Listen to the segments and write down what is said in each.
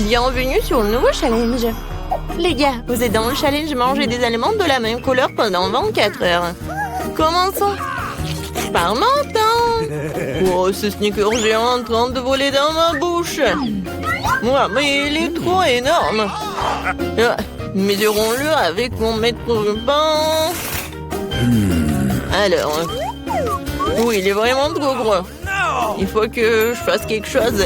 Bienvenue sur le nouveau challenge. Les gars, vous êtes dans le challenge manger des aliments de la même couleur pendant 24 heures. Commençons. Par menton. Oh, ce sneaker géant en train de voler dans ma bouche. Ouais, mais il est trop énorme. Mesurons-le avec mon mètre ruban. Alors, oui, il est vraiment trop gros. Il faut que je fasse quelque chose.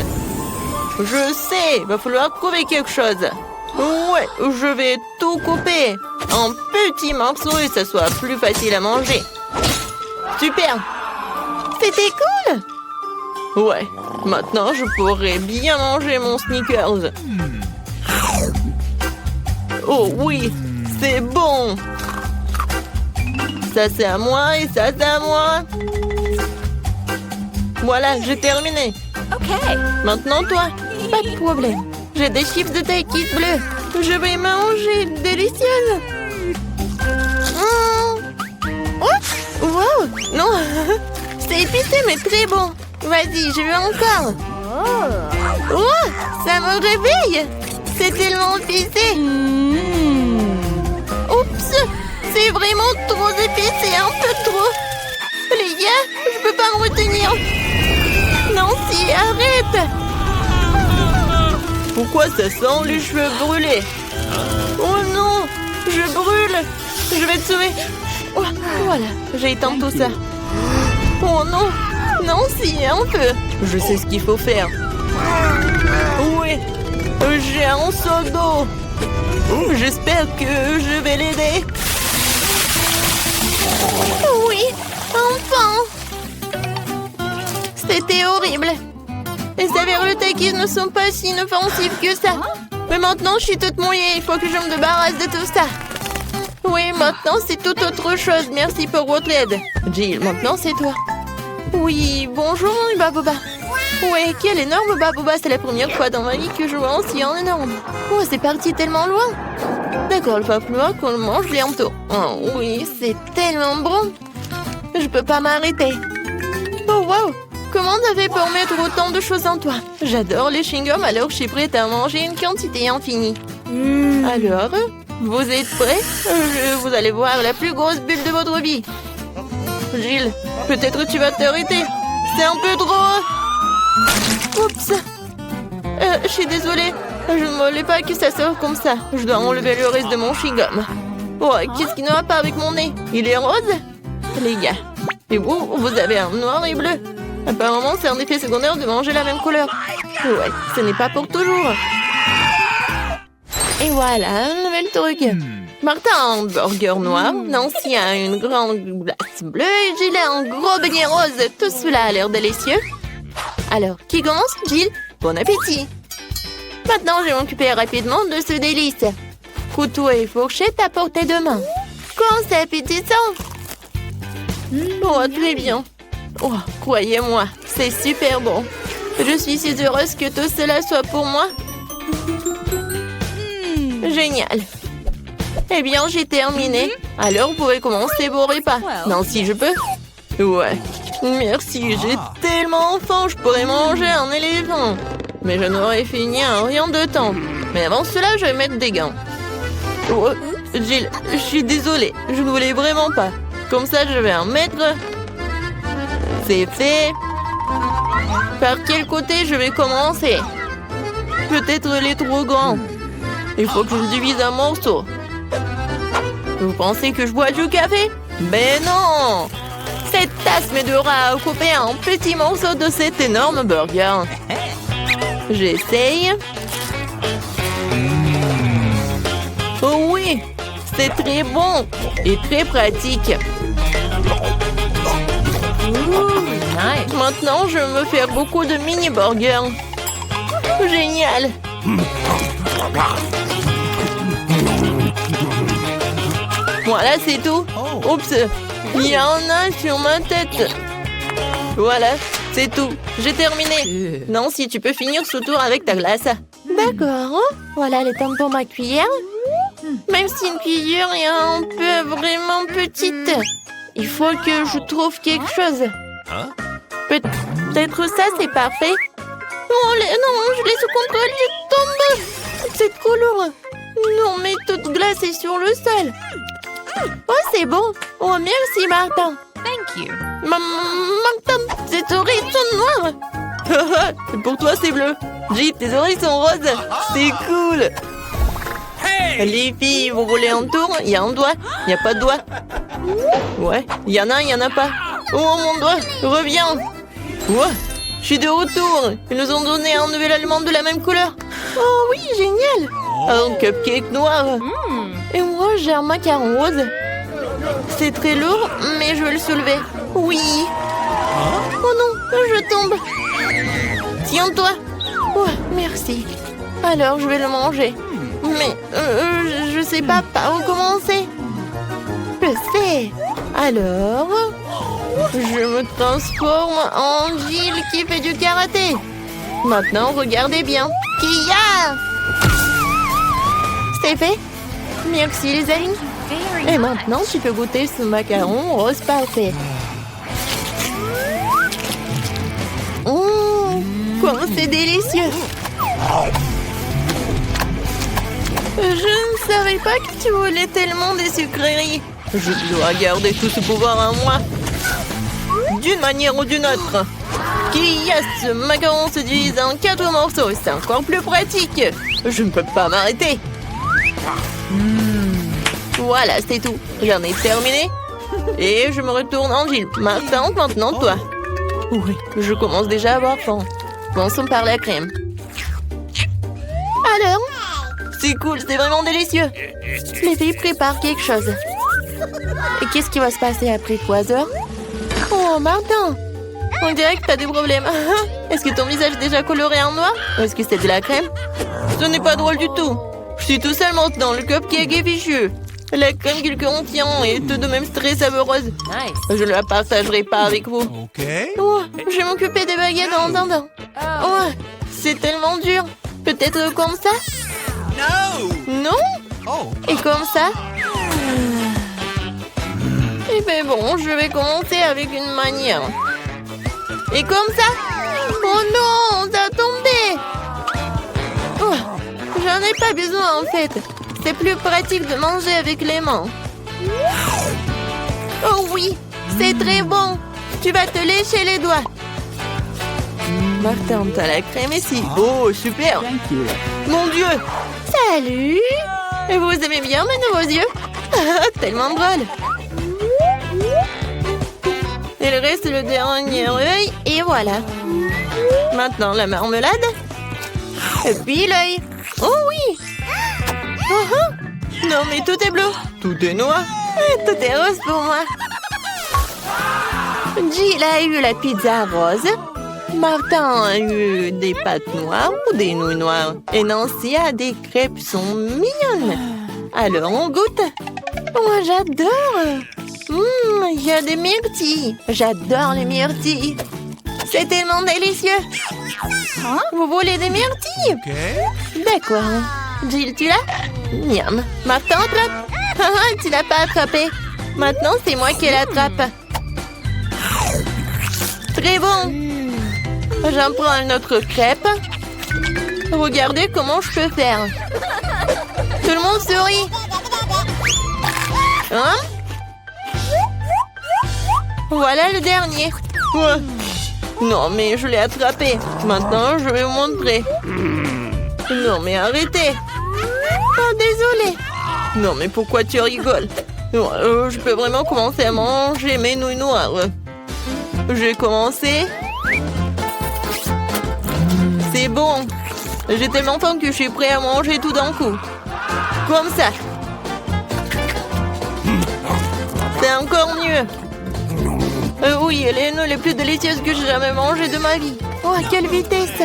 Je sais, il va falloir trouver quelque chose. Ouais, je vais tout couper en petits morceaux et que ça soit plus facile à manger. Super. C'était cool. Ouais, maintenant je pourrais bien manger mon Snickers. Oh oui, c'est bon. Ça c'est à moi et ça c'est à moi. Voilà, j'ai terminé. Ok. Maintenant toi, pas de problème. J'ai des chips de taille bleue. Je vais manger, délicieuse. Oh, wow, non, c'est épicé mais très bon. Vas-y, je veux encore. Oh, ça me réveille. C'est tellement épicé. Oups, c'est vraiment trop épicé, un peu trop. Les gars, je peux pas me retenir. Nancy, arrête. Pourquoi ça sent les cheveux brûlés? Oh non, je brûle. Je vais te sauver. Oh, voilà, j'ai éteint tout ça. Oh non, Nancy, un peu. Je sais ce qu'il faut faire. Oui, j'ai un seau d'eau. J'espère que je vais l'aider. Oui, enfin. C'était horrible. Les avérotaquis ne sont pas si inoffensifs que ça. Mais maintenant, je suis toute mouillée. Il faut que je me débarrasse de tout ça. Oui, maintenant, c'est tout autre chose. Merci pour votre aide. Jill, maintenant, c'est toi. Oui, bonjour, mon Baboba. Ouais, quel énorme Baboba. C'est la première fois dans ma vie que je vois aussi un énorme. Oh, c'est parti tellement loin. D'accord, il va falloir qu'on le mange bientôt. Oh oui, c'est tellement bon. Je peux pas m'arrêter. Oh, wow. Comment t'avais pour mettre autant de choses en toi? J'adore les chewing-gums, alors je suis prête à manger une quantité infinie. Alors, vous êtes prêts? Vous allez voir la plus grosse bulle de votre vie. Jill, peut-être tu vas t'arrêter. C'est un peu trop. Oups. Je suis désolée. Je ne voulais pas que ça sorte comme ça. Je dois enlever le reste de mon chewing-gum. Oh, qu'est-ce qui ne va pas avec mon nez? Il est rose? Les gars. Et vous avez un noir et bleu. Apparemment, c'est un effet secondaire de manger la même couleur. Ouais, ce n'est pas pour toujours. Et voilà, un nouvel truc. Martin a un burger noir, Nancy a une grande glace bleue et Jill a un gros beignet rose. Tout cela a l'air délicieux. Alors, qui commence? Jill, bon appétit. Maintenant, je vais m'occuper rapidement de ce délice. Couteau et fourchette à portée de main. Quand c'est appétissant. Oh, très bien. Oh, croyez-moi, c'est super bon. Je suis si heureuse que tout cela soit pour moi. Génial. Eh bien, j'ai terminé. Alors, vous pouvez commencer vos repas. Non, si je peux. Ouais. Merci, j'ai tellement faim, je pourrais manger un éléphant. Mais je n'aurais fini en rien de temps. Mais avant cela, je vais mettre des gants. Oh, Jill, je suis désolée. Je ne voulais vraiment pas. Comme ça, je vais en mettre. C'est fait. Par quel côté je vais commencer? Peut-être les trop grands. Il faut que je divise un morceau. Vous pensez que je bois du café? Ben non! Cette tasse m'aidera à couper un petit morceau de cet énorme burger. J'essaye. Oh oui! C'est très bon et très pratique. Nice. Maintenant, je vais me faire beaucoup de mini-burgers. Génial! Voilà, c'est tout. Oups, il y en a sur ma tête. Voilà, c'est tout. J'ai terminé. Nancy, tu peux finir ce tour avec ta glace. D'accord. Voilà les temps pour ma cuillère. Même si une cuillère est un peu vraiment petite, il faut que je trouve quelque chose. Peut-être ça, c'est parfait. Oh, non, je l'ai sous contrôle, je tombe. trop lourd. Non, mais toute glacée sur le sol. Oh, c'est bon. Oh, merci, Martin. Thank you. Martin, tes oreilles sont noires. Pour toi, c'est bleu. J, tes oreilles sont roses. C'est cool. Les filles, vous roulez en tour. Il y a un doigt. Il n'y a pas de doigt. Ouais, il y en a, il n'y en a pas. Oh, mon doigt, reviens. Ouais, je suis de retour. Ils nous ont donné un nouvel aliment de la même couleur. Oh oui, génial. Un cupcake noir. Et moi, j'ai un macaron rose. C'est très lourd, mais je vais le soulever. Oui. Oh non, je tombe. Tiens-toi. Ouais, merci. Alors, je vais le manger. Mais je sais pas par où commencer. Je sais. Alors, je me transforme en Jill qui fait du karaté. Maintenant, regardez bien. Kia! C'est fait. Merci les amis. Et maintenant, tu peux goûter ce macaron rose parfait. Comment c'est délicieux. Je ne savais pas que tu voulais tellement des sucreries. Je dois garder tout ce pouvoir en moi. D'une manière ou d'une autre. Qui a ce macaron se divise en 4 morceaux. C'est encore plus pratique. Je ne peux pas m'arrêter. Voilà, c'est tout. J'en ai terminé. Et je me retourne en Jill. Martin, maintenant toi. Oui, je commence déjà à avoir faim. Commençons par la crème. Alors? C'est cool, c'est vraiment délicieux. Les filles préparent quelque chose. Et qu'est-ce qui va se passer après 3 heures? Oh, Martin! On dirait que t'as des problèmes. Est-ce que ton visage est déjà coloré en noir? Ou est-ce que c'est de la crème? Ce n'est pas drôle du tout. Je suis tout seul maintenant, le cupcake est fichu. La crème qu'il contient est tout de même très savoureuse. Nice. Je ne la partagerai pas avec vous. Okay. Oh, je vais m'occuper des baguettes en attendant. Oh, c'est tellement dur. Peut-être comme ça? No. Non? Oh. Et comme ça? Eh bien bon, je vais commencer avec une manière. Et comme ça? Oh non, ça a tombé! Oh, j'en ai pas besoin en fait. C'est plus pratique de manger avec les mains. Oh oui, c'est très bon. Tu vas te lécher les doigts. Martin, t'as la crème ici. Oh, super. Mon Dieu. Salut. Et vous aimez bien mes nouveaux yeux? Tellement drôle. Il reste le dernier œil et voilà. Maintenant la marmelade. Et puis l'œil. Oh oui. Non mais tout est bleu. Tout est noir. Tout est rose pour moi. Jill a eu la pizza rose. Martin a eu des pâtes noires ou des nouilles noires. Et Nancy a des crêpes sont mignonnes. Alors on goûte. Moi j'adore. Il y a des myrtilles. J'adore les myrtilles. C'est tellement délicieux. Vous voulez des myrtilles? Okay. D'accord. Jill, tu l'as? Miam. Martin, attrape. Tu l'as pas attrapé. Maintenant, c'est moi qui l'attrape. Très bon. J'en prends une autre crêpe. Regardez comment je peux faire. Tout le monde sourit. Hein? Voilà le dernier. Ouais. Non, mais je l'ai attrapé. Maintenant, je vais vous montrer. Non, mais arrêtez. Oh, désolé. Non, mais pourquoi tu rigoles? Je peux vraiment commencer à manger mes nouilles noires. J'ai commencé. C'est bon. J'ai tellement faim que je suis prêt à manger tout d'un coup. Comme ça. C'est encore mieux. Oui, les nouilles les plus délicieuses que j'ai jamais mangées de ma vie. Oh, à quelle vitesse!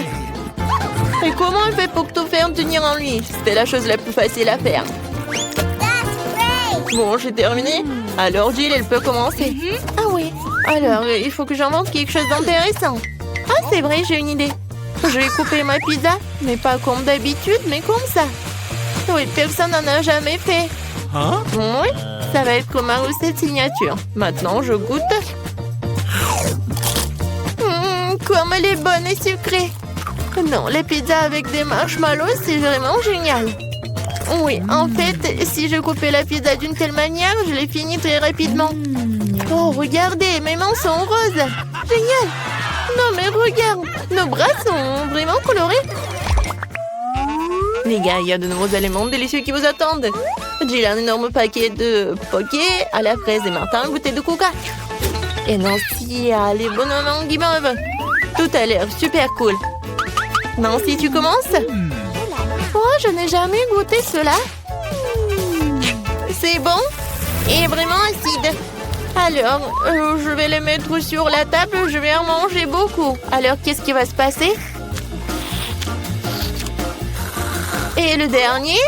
Et comment elle fait pour tout faire tenir en lui? C'était la chose la plus facile à faire. Bon, j'ai terminé. Alors, Jill, elle peut commencer. Ah oui. Alors, il faut que j'invente quelque chose d'intéressant. Ah, c'est vrai, j'ai une idée. Je vais couper ma pizza, mais pas comme d'habitude, mais comme ça. Oui, personne n'en a jamais fait. Hein? Oui, ça va être ma recette signature. Maintenant, je goûte. Comme elle est bonne et sucrée. Non, les pizzas avec des marshmallows, c'est vraiment génial. Oui, en fait, si je coupais la pizza d'une telle manière, je l'ai fini très rapidement. Oh, regardez, mes mains sont roses. Génial. Non, mais regarde, nos bras sont vraiment colorés. Les gars, il y a de nouveaux aliments délicieux qui vous attendent. J'ai un énorme paquet de poké à la fraise et Martin une bouteille de coca. Et Nancy a les bonhommes guimauve. Tout a l'air super cool. Nancy, tu commences? Oh, je n'ai jamais goûté cela. C'est bon et vraiment acide. Alors, je vais les mettre sur la table. Je vais en manger beaucoup. Alors, qu'est-ce qui va se passer? Et le dernier?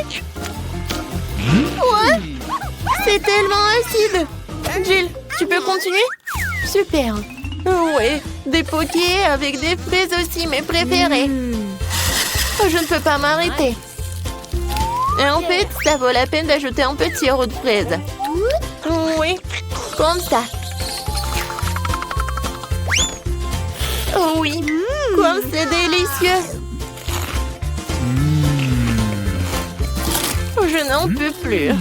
Ouais, c'est tellement acide. Jill, tu peux continuer? Super. Ouais, des pokés avec des fraises aussi, mes préférés. Je ne peux pas m'arrêter. Et en fait, ça vaut la peine d'ajouter un peu de sirop de fraise. Oui, comme ça. Oh oui, comme c'est délicieux. Je n'en peux plus.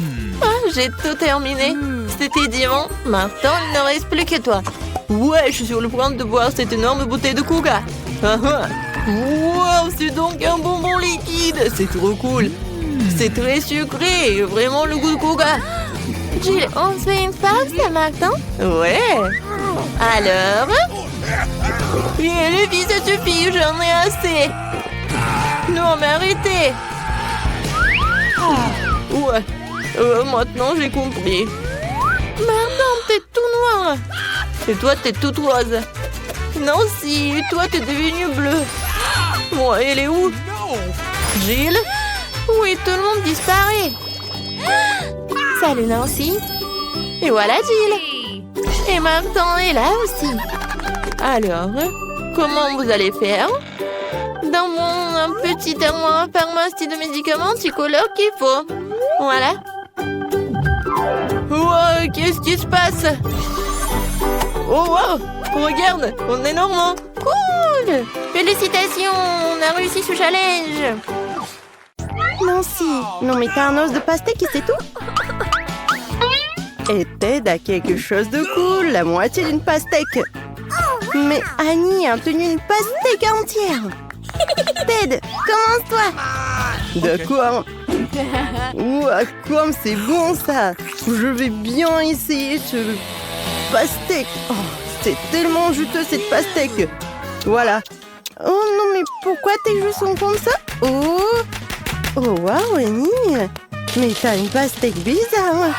Ah, j'ai tout terminé. C'était diamant. Maintenant, il ne reste plus que toi. Ouais, je suis sur le point de boire cette énorme bouteille de coca. Wow, c'est donc un bonbon liquide. C'est trop cool. C'est très sucré. Vraiment le goût de coca. Jill, on se fait une pause, Martin? Ouais. Alors? Et les filles, ça suffit. J'en ai assez. Non, mais arrêtez. Ouais. Maintenant, j'ai compris. Martin, t'es tout noir. Et toi, t'es toute rose. Nancy, toi, t'es devenue bleue. Bon, elle est où? Jill? Oui, tout le monde disparaît. Salut, Nancy. Et voilà, Jill. Et Martin est là aussi. Alors, comment vous allez faire? Dans mon petit armoire pharmacie de médicaments, tu colloques qu'il faut. Voilà. Wow, qu'est-ce qui se passe? Oh wow, regarde, on est normand. Cool. Félicitations, on a réussi ce challenge. Nancy, non mais t'as un os de pastèque et c'est tout? Et Ted a quelque chose de cool, la moitié d'une pastèque. Mais Annie a tenu une pastèque entière. Ted, commence-toi. D'accord. Ouah, comme c'est bon ça. Je vais bien essayer ce pastèque. Oh, c'est tellement juteux cette pastèque. Voilà. Oh non, mais pourquoi tes joues sont comme ça? Oh waouh, Annie. Mais t'as une pastèque bizarre.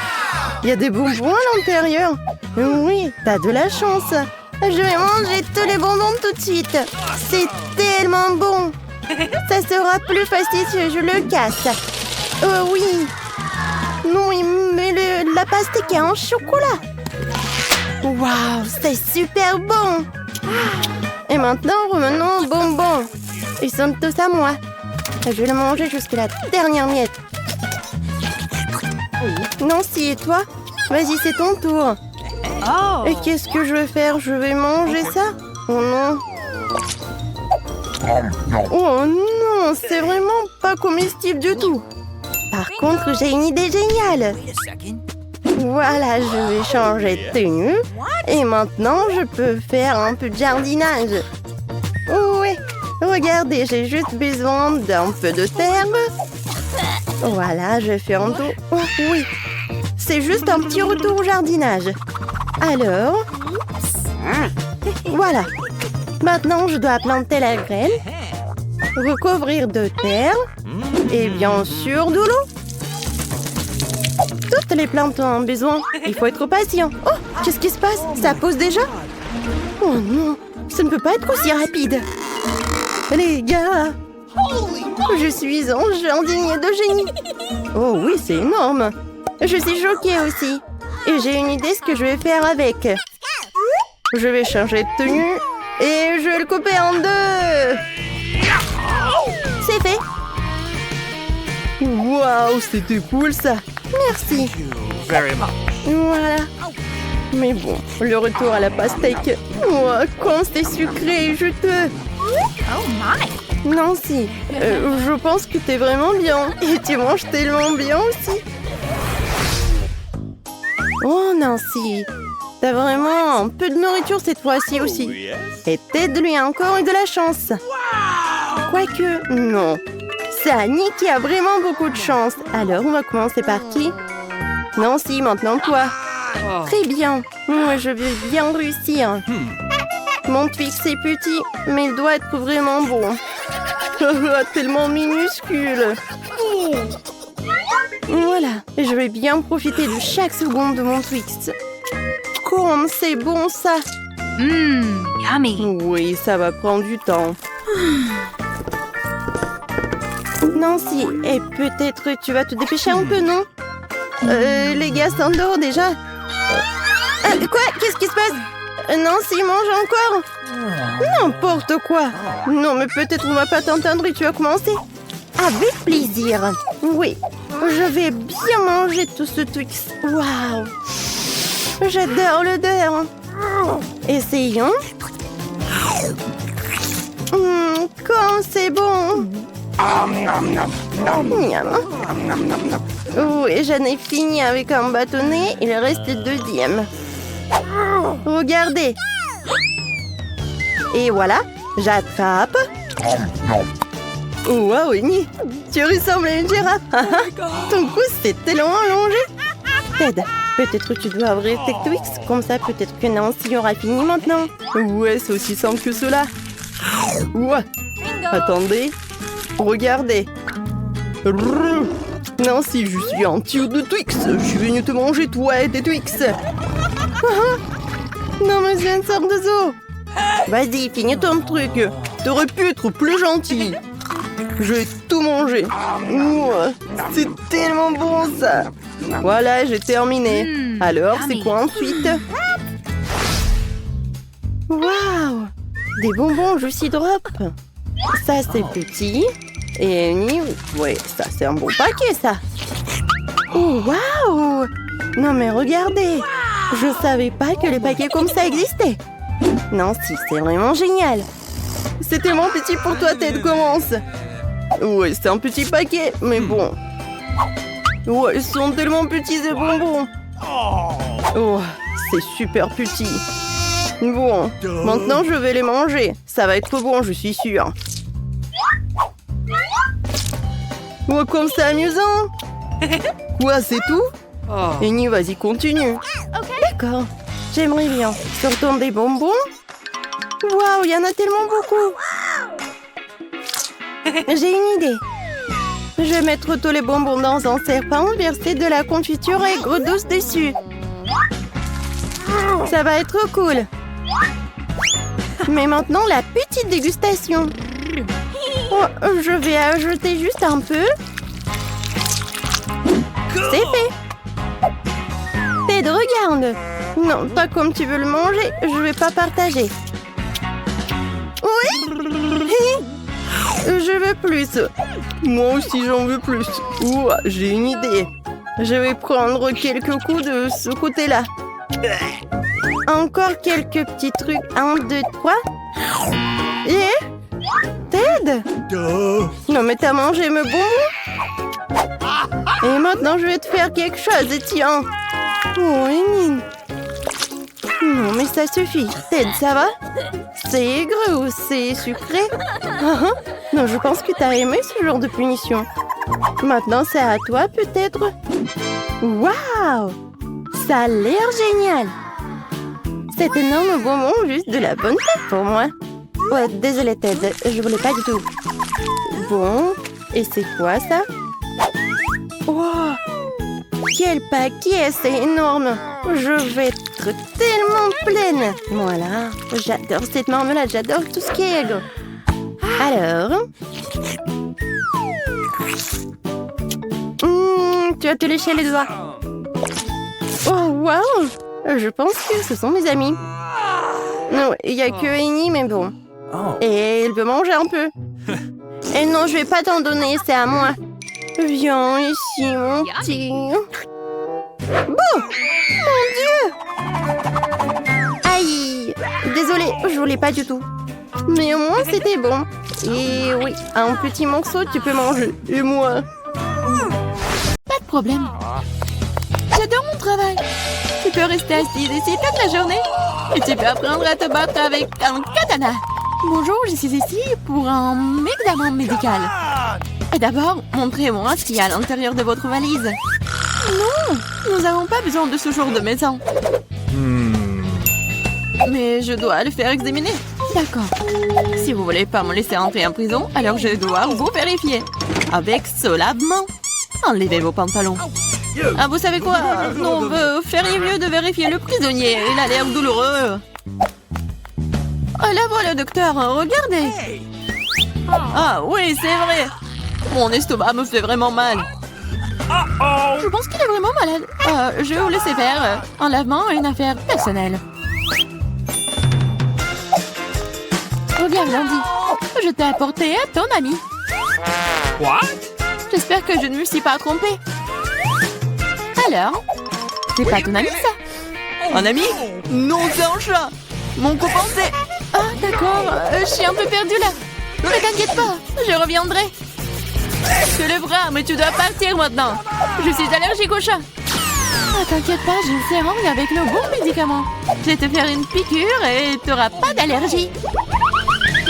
Il y a des bonbons à l'intérieur. Oui, t'as de la chance. Je vais manger tous les bonbons tout de suite. C'est tellement bon. Ça sera plus facile si je le casse. Oh oui. Non, mais la pastèque est en chocolat. Waouh, c'est super bon. Et maintenant, revenons aux bonbons. Ils sont tous à moi. Je vais le manger jusqu'à la dernière miette. Nancy, et toi? Vas-y, c'est ton tour. Oh. Et qu'est-ce que je vais faire? Je vais manger ça? Oh non. Oh non, c'est vraiment pas comestible du tout. Par contre, j'ai une idée géniale. Voilà, je vais changer de tenue. Et maintenant, je peux faire un peu de jardinage. Oui, regardez, j'ai juste besoin d'un peu de terre. Voilà, je fais un tour. Oh, oui, c'est juste un petit retour au jardinage. Alors, voilà. Maintenant, je dois planter la graine, recouvrir de terre et bien sûr de l'eau. Toutes les plantes ont besoin. Il faut être patient. Oh, qu'est-ce qui se passe? Ça pousse déjà? Oh non, ça ne peut pas être aussi rapide. Les gars, je suis un jardinier de génie. Oh oui, c'est énorme. Je suis choquée aussi. Et j'ai une idée ce que je vais faire avec. Je vais changer de tenue et je vais le couper en deux. C'est fait. Waouh, c'était cool ça. Merci. Voilà. Mais bon, le retour à la pastèque. Wow, quand c'était sucré et juteux. Oh my! Nancy, je pense que t'es vraiment bien. Et tu manges tellement bien aussi. Oh Nancy, t'as vraiment un peu de nourriture cette fois-ci aussi. Yes. Et Ted lui a encore eu de la chance. Quoique, non. C'est Annie qui a vraiment beaucoup de chance. Alors, on va commencer par qui? Nancy, maintenant toi. Très bien. Moi, je veux bien réussir. Mon Twix est petit, mais il doit être vraiment bon. Tellement minuscule. Voilà, je vais bien profiter de chaque seconde de mon Twix. Comme c'est bon ça. Yummy. Oui, ça va prendre du temps. Nancy, et peut-être tu vas te dépêcher un peu, non? Les gars s'endorment déjà. Quoi? Qu'est-ce qui se passe? Nancy mange encore? N'importe quoi. Non, mais peut-être on va pas t'entendre et tu vas commencer. Avec plaisir. Oui, je vais bien manger tout ce Twix. Waouh! J'adore l'odeur. Essayons. Comme c'est bon. Miam. Oui, j'en ai fini avec un bâtonnet. Il reste le deuxième. Regardez. Et voilà, j'attrape. Wow, Annie, tu ressembles à une girafe. Ton cou s'est tellement allongé. Ted, peut-être tu dois ouvrir tes Twix. Comme ça, peut-être que Nancy aura fini maintenant. Ouais, c'est aussi simple que cela. Ouais. Attendez. Regardez. Nancy, je suis un tube de Twix. Je suis venu te manger, toi et tes Twix. Non, mais c'est une sorte de zoo. Vas-y, finis ton truc. T'aurais pu être plus gentil. Je vais tout manger. Ouah, c'est tellement bon, ça. Voilà, j'ai terminé. Alors, c'est quoi ensuite? Waouh! Des bonbons Juicy Drop. Ça, c'est petit. Et oui, ça, c'est un bon paquet, ça. Oh, waouh! Non, mais regardez. Je savais pas que les paquets comme ça existaient. Non, si, c'est vraiment génial. C'est tellement petit pour toi, Ted, commence. Ouais, c'est un petit paquet, mais bon. Ouais, ils sont tellement petits, ces bonbons. Oh, c'est super petit. Bon, maintenant je vais les manger. Ça va être bon, je suis sûre. Oh, comme c'est amusant. Quoi, c'est tout? Annie, vas-y, continue. D'accord, j'aimerais bien. Sortons des bonbons. Waouh, il y en a tellement beaucoup. J'ai une idée. Je vais mettre tous les bonbons dans un serpent, verser de la confiture aigre douce dessus. Ça va être cool. Mais maintenant, la petite dégustation. Oh, je vais ajouter juste un peu. C'est fait. Ted, regarde. Non, pas comme tu veux le manger. Je vais pas partager. Oui. Je veux plus. Moi aussi, j'en veux plus. Ouah, j'ai une idée. Je vais prendre quelques coups de ce côté-là. Encore quelques petits trucs. 1, 2, 3. Et... Ted? Non, mais t'as mangé mes bonbons? Et maintenant, je vais te faire quelque chose. Tiens. Oh, Emine. Non, mais ça suffit. Ted, ça va? C'est aigre ou c'est sucré? Non, je pense que t'as aimé ce genre de punition. Maintenant, c'est à toi, peut-être? Waouh! Ça a l'air génial! Cet énorme bonbon, juste de la bonne tête pour moi. Ouais, désolée, Ted, je voulais pas du tout. Bon, et c'est quoi, ça? Wow! Quel paquet, c'est énorme! Je vais être tellement pleine! Voilà, j'adore cette marmelade, j'adore tout ce qui est aigre. Alors... tu vas te lécher les doigts. Oh, waouh! Je pense que ce sont mes amis. Non, il n'y a que Annie, mais bon. Et elle veut manger un peu. Et non, je vais pas t'en donner, c'est à moi. Viens ici, mon petit. Bon! Mon Dieu! Aïe! Désolée, je voulais pas du tout. Mais au moins, c'était bon. Et oui, un petit morceau, tu peux manger. Et moi? Pas de problème. J'adore mon travail. Tu peux rester assise ici toute la journée. Et tu peux apprendre à te battre avec un katana. Bonjour, je suis ici pour un examen médical. Et d'abord, montrez-moi ce qu'il y a à l'intérieur de votre valise. Non, nous n'avons pas besoin de ce genre de maison. Mais je dois le faire examiner. D'accord. Si vous voulez pas me laisser entrer en prison, alors je dois vous vérifier. Avec ce lavement. Enlevez vos pantalons. Ah, vous savez quoi? Non, vous feriez mieux de vérifier le prisonnier. Il a l'air douloureux. Oh, là voilà, docteur. Regardez. Ah, oui, c'est vrai. Mon estomac me fait vraiment mal. Je pense qu'il est vraiment malade. Je vais vous laisser faire. Un lavement est une affaire personnelle. Regarde, Andy. Je t'ai apporté à ton ami. What? J'espère que je ne me suis pas trompée. Alors? C'est pas ton ami, ça? Un ami? Non, c'est un chat. Mon copain, c'est... Ah, d'accord. Je suis un peu perdue, là. Ne t'inquiète pas. Je reviendrai. Je le bras, mais tu dois partir maintenant. Je suis allergique au chat. Ah, t'inquiète pas, j'ai une seringue avec le bon médicament. Je vais te faire une piqûre et t'auras pas d'allergie.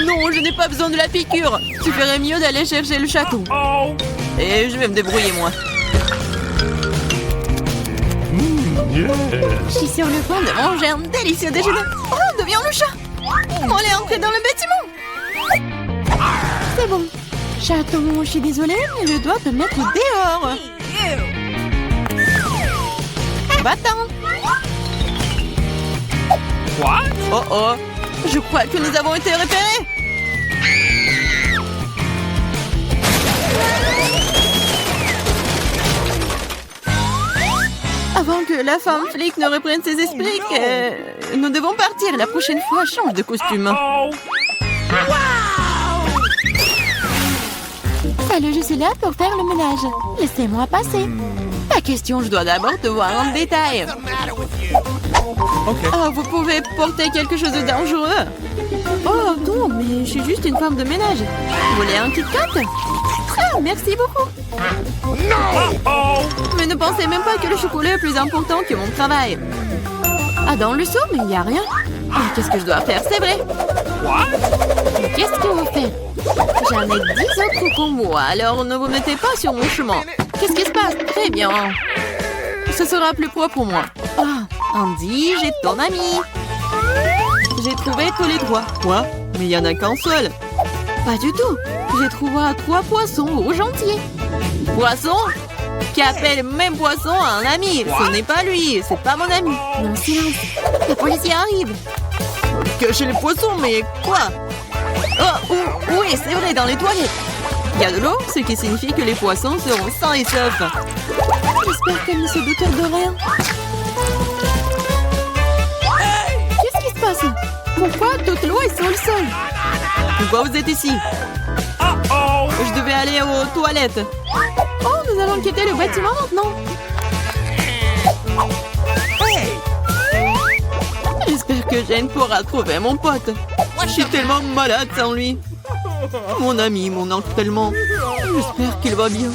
Non, je n'ai pas besoin de la piqûre. Tu ferais mieux d'aller chercher le chaton. Et je vais me débrouiller, moi. Je suis sur le point de manger un délicieux déjeuner. Oh, deviens le chat. On est entré dans le bâtiment. C'est bon. Chaton, je suis désolée, mais je dois te mettre dehors. Va-t'en. What? Oh oh, je crois que nous avons été repérés. Avant que la femme flic ne reprenne ses esprits, nous devons partir. La prochaine fois, change de costume. Salut, je suis là pour faire le ménage. Laissez-moi passer. La question, je dois d'abord te voir en détail. Okay. Oh, vous pouvez porter quelque chose de dangereux. Oh non, mais je suis juste une femme de ménage. Vous voulez un Kit Kat? Ah, merci beaucoup. Mais ne pensez même pas que le chocolat est plus important que mon travail. Ah, dans le seau, mais il n'y a rien. Ah, qu'est-ce que je dois faire? C'est vrai. Mais qu'est-ce que vous faites? J'en ai 10 autres pour moi, alors ne vous mettez pas sur mon chemin. Qu'est-ce qui se passe? Très bien. Ce sera plus propre pour moi. Ah, Andy, j'ai ton ami. J'ai trouvé tous les 3. Quoi? Mais il n'y en a qu'un seul. Pas du tout. J'ai trouvé 3 poissons rouges entiers. Poisson? Qui appelle le même poisson à un ami. Ce n'est pas lui, c'est pas mon ami. Non, silence. Les policiers arrivent. Cachez les poissons, mais quoi? Oh, oui, c'est vrai, dans les toilettes. Il y a de l'eau, ce qui signifie que les poissons seront sains et saufs. J'espère qu'elle ne se doute de rien. Qu'est-ce qui se passe? Pourquoi toute l'eau est sur le sol? Pourquoi vous êtes ici? Je devais aller aux toilettes. Oh, nous allons quitter le bâtiment maintenant. J'espère que Jane pourra trouver mon pote. Je suis tellement malade sans lui. Mon ami, mon oncle tellement. J'espère qu'il va bien.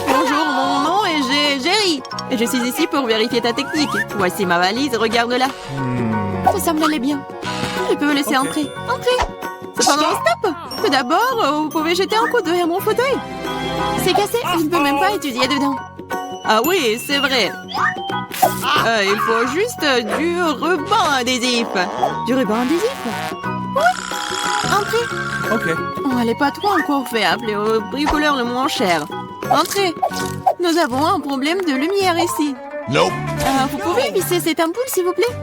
Bonjour, mon nom est Jerry. Et je suis ici pour vérifier ta technique. Voici ma valise, regarde-la. Ça semble aller bien. Je peux vous laisser entrer. Entrez. Cependant, stop. Tout d'abord, vous pouvez jeter un coup d'œil à mon fauteuil. C'est cassé, je ne peux même pas étudier dedans. Ah oui, c'est vrai. Il faut juste du ruban adhésif. Du ruban adhésif? Oui. Entrez. Ok. Oh, elle n'est pas trop encore fait appeler au bricoleur le moins cher. Entrez. Nous avons un problème de lumière ici. Nope. Vous pouvez visser cette ampoule, s'il vous plaît?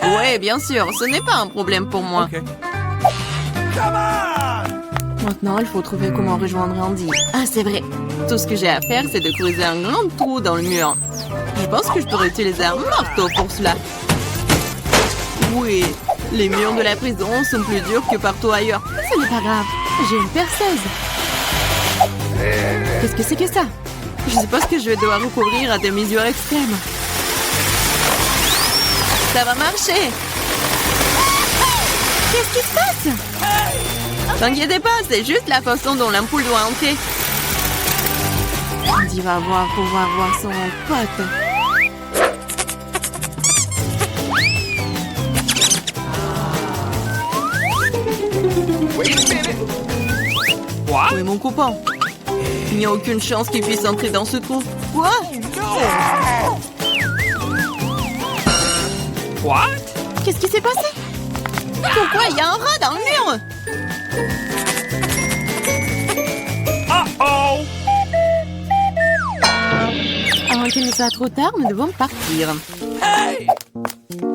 Oui, bien sûr. Ce n'est pas un problème pour moi. Okay. Maintenant, il faut trouver comment rejoindre Andy. Ah, c'est vrai. Tout ce que j'ai à faire, c'est de creuser un grand trou dans le mur. Je pense que je pourrais utiliser un marteau pour cela. Oui, les murs de la prison sont plus durs que partout ailleurs. Ce n'est pas grave. J'ai une perceuse. Qu'est-ce que c'est que ça? Je suppose que je vais devoir recourir à des mesures extrêmes. Ça va marcher. Qu'est-ce qui se passe? T'inquiète pas, c'est juste la façon dont l'ampoule doit entrer. Andy va pouvoir voir son pote. What? Où est mon copain? Il n'y a aucune chance qu'il puisse entrer dans ce trou. Quoi? What? Qu'est-ce qui s'est passé? Pourquoi il y a un rat dans le mur? Uh-oh! Avant qu'il ne soit trop tard, nous devons partir.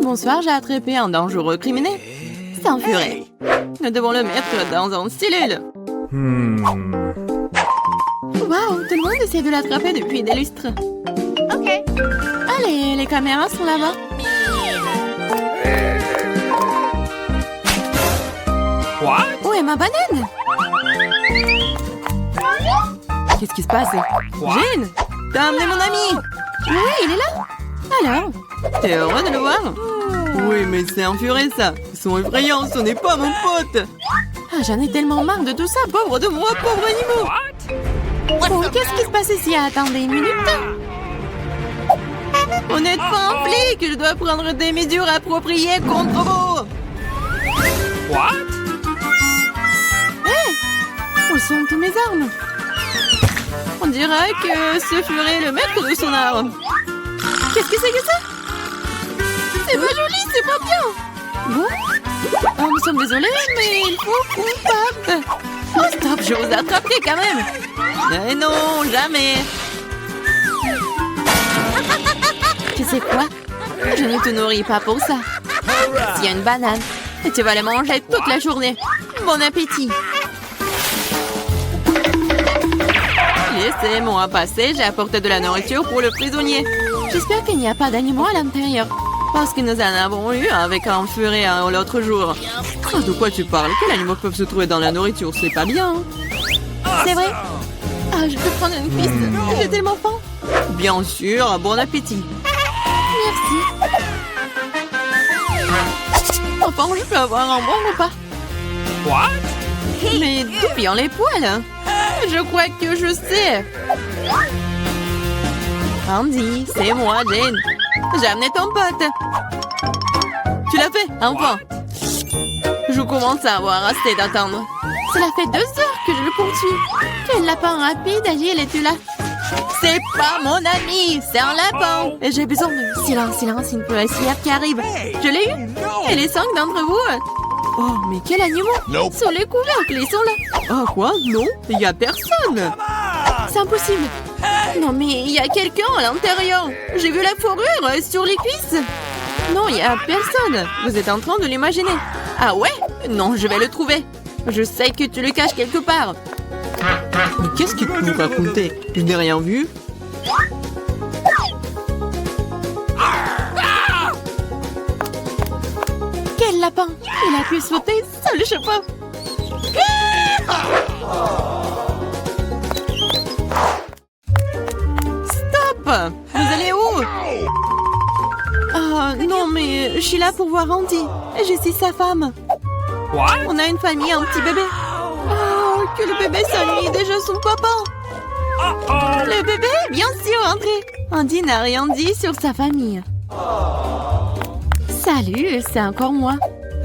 Bonsoir, j'ai attrapé un dangereux criminel. S'enfuirait. Nous devons le mettre dans une cellule. Waouh, tout le monde essaie de l'attraper depuis des lustres. OK. Allez, les caméras sont là-bas. What? Où est ma banane? Qu'est-ce qui se passe? Jane, t'as amené mon ami? Oui, il est là. Alors, t'es heureux de le voir? Oui, mais c'est enfuré ça. Ils sont effrayants, ce n'est pas mon pote. Ah, j'en ai tellement marre de tout ça, pauvre de moi, pauvre animal. What? Oh, qu'est-ce qui se passe ici? Attendez une minute. On n'est pas un flic, je dois prendre des mesures appropriées contre vous. What? Où sont tous mes armes? On dirait que ce furet le maître de son arme. Qu'est-ce que c'est que ça? C'est pas joli, c'est pas bien. Bon. Oh, nous sommes désolés, mais il faut coupable. Oh, stop, je vous attraperai quand même. Mais non, jamais. Tu sais quoi? Je ne te nourris pas pour ça. S'il y a une banane, et tu vas la manger toute la journée. Bon appétit. Laissez-moi passer, j'ai apporté de la nourriture pour le prisonnier. J'espère qu'il n'y a pas d'animaux à l'intérieur. Parce que nous en avons eu avec un furet l'autre jour. Oh, de quoi tu parles? Quels animaux peuvent se trouver dans la nourriture? C'est pas bien. C'est vrai? Ah, je peux prendre une piste. J'ai tellement faim. Bien sûr, bon appétit. Merci. Enfin, je peux avoir un bon repas. What? Mais d'où viennent les poils? Je crois que je sais. Andy, c'est moi, Jane. J'ai amené ton pote. Tu l'as fait, enfin. Je commence à avoir assez d'attendre. Cela fait 2 heures que je le poursuis. Quel lapin rapide, Agile, es-tu là? C'est pas mon ami, c'est un lapin. Et j'ai besoin de... Silence, une policière qui arrive. Je l'ai eu. Et les 5 d'entre vous... Oh, mais quel animal! Sur les couvercles, ils sont là. Oh, quoi? Non, il n'y a personne. C'est impossible. Non, mais il y a quelqu'un à l'intérieur. J'ai vu la fourrure sur les cuisses. Non, il n'y a personne. Vous êtes en train de l'imaginer. Ah ouais? Non, je vais le trouver. Je sais que tu le caches quelque part. Mais qu'est-ce qu'il peut nous raconter? Je n'ai rien vu. Quel lapin! Il a pu sauter sur le chapeau. Stop! Vous allez où? Oh non, mais je suis là pour voir Andy. Je suis sa femme. What? On a une famille, un petit bébé. Oh, que le bébé s'ennuie déjà son papa. Uh-oh! Le bébé, bien sûr, André. Andy n'a rien dit sur sa famille. Salut, c'est encore moi.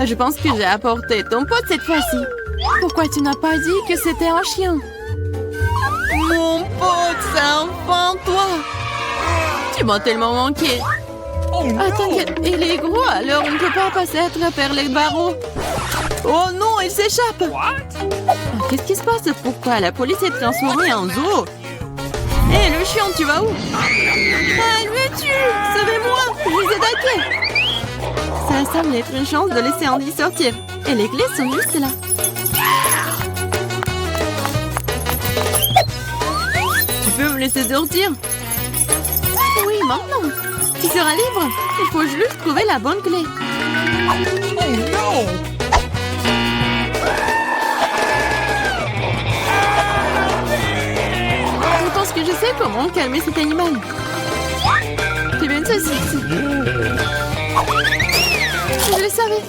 Je pense que j'ai apporté ton pote cette fois-ci. Pourquoi tu n'as pas dit que c'était un chien? Mon pote, c'est enfin toi. Tu m'as tellement manqué. Ah, t'inquiète, il est gros, alors on ne peut pas passer à travers les barreaux. Oh non, il s'échappe. What? Ah, qu'est-ce qui se passe? Pourquoi la police est transformée en zoo? Hé, le chien, tu vas où? Ah, elle me tue! Sauvez-moi! Je les ai daqués! Ça semble être une chance de laisser Andy sortir. Et les clés sont juste là. Tu peux me laisser sortir? Oui, maintenant. Tu seras libre. Il faut juste trouver la bonne clé. Oh no! Je pense que je sais comment calmer cet animal. Tu veux une saucisse? Je le savais.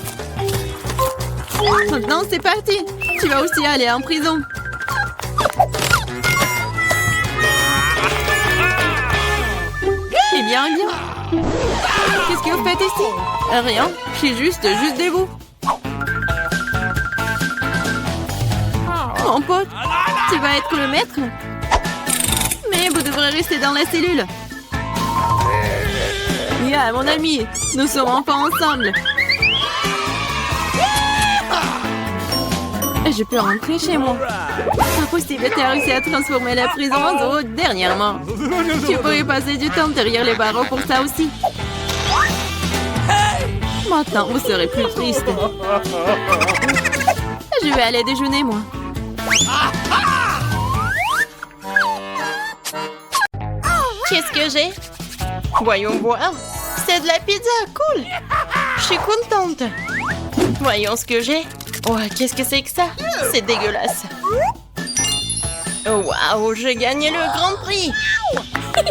Maintenant, c'est parti. Tu vas aussi aller en prison. Eh bien, eh bien. Qu'est-ce que vous faites ici? Rien. Je suis juste des bouts. Mon pote, tu vas être le maître. Mais vous devrez rester dans la cellule. Yeah, mon ami, nous sommes enfin ensemble. Je peux rentrer chez moi. Impossible, tu as réussi à transformer la prison en zoo dernièrement. Tu pourrais passer du temps derrière les barreaux pour ça aussi. Maintenant, vous serez plus triste. Je vais aller déjeuner, moi. Qu'est-ce que j'ai? Voyons voir. C'est de la pizza, cool. Je suis contente. Voyons ce que j'ai. Oh, qu'est-ce que c'est que ça? C'est dégueulasse. Oh, waouh, j'ai gagné le grand prix.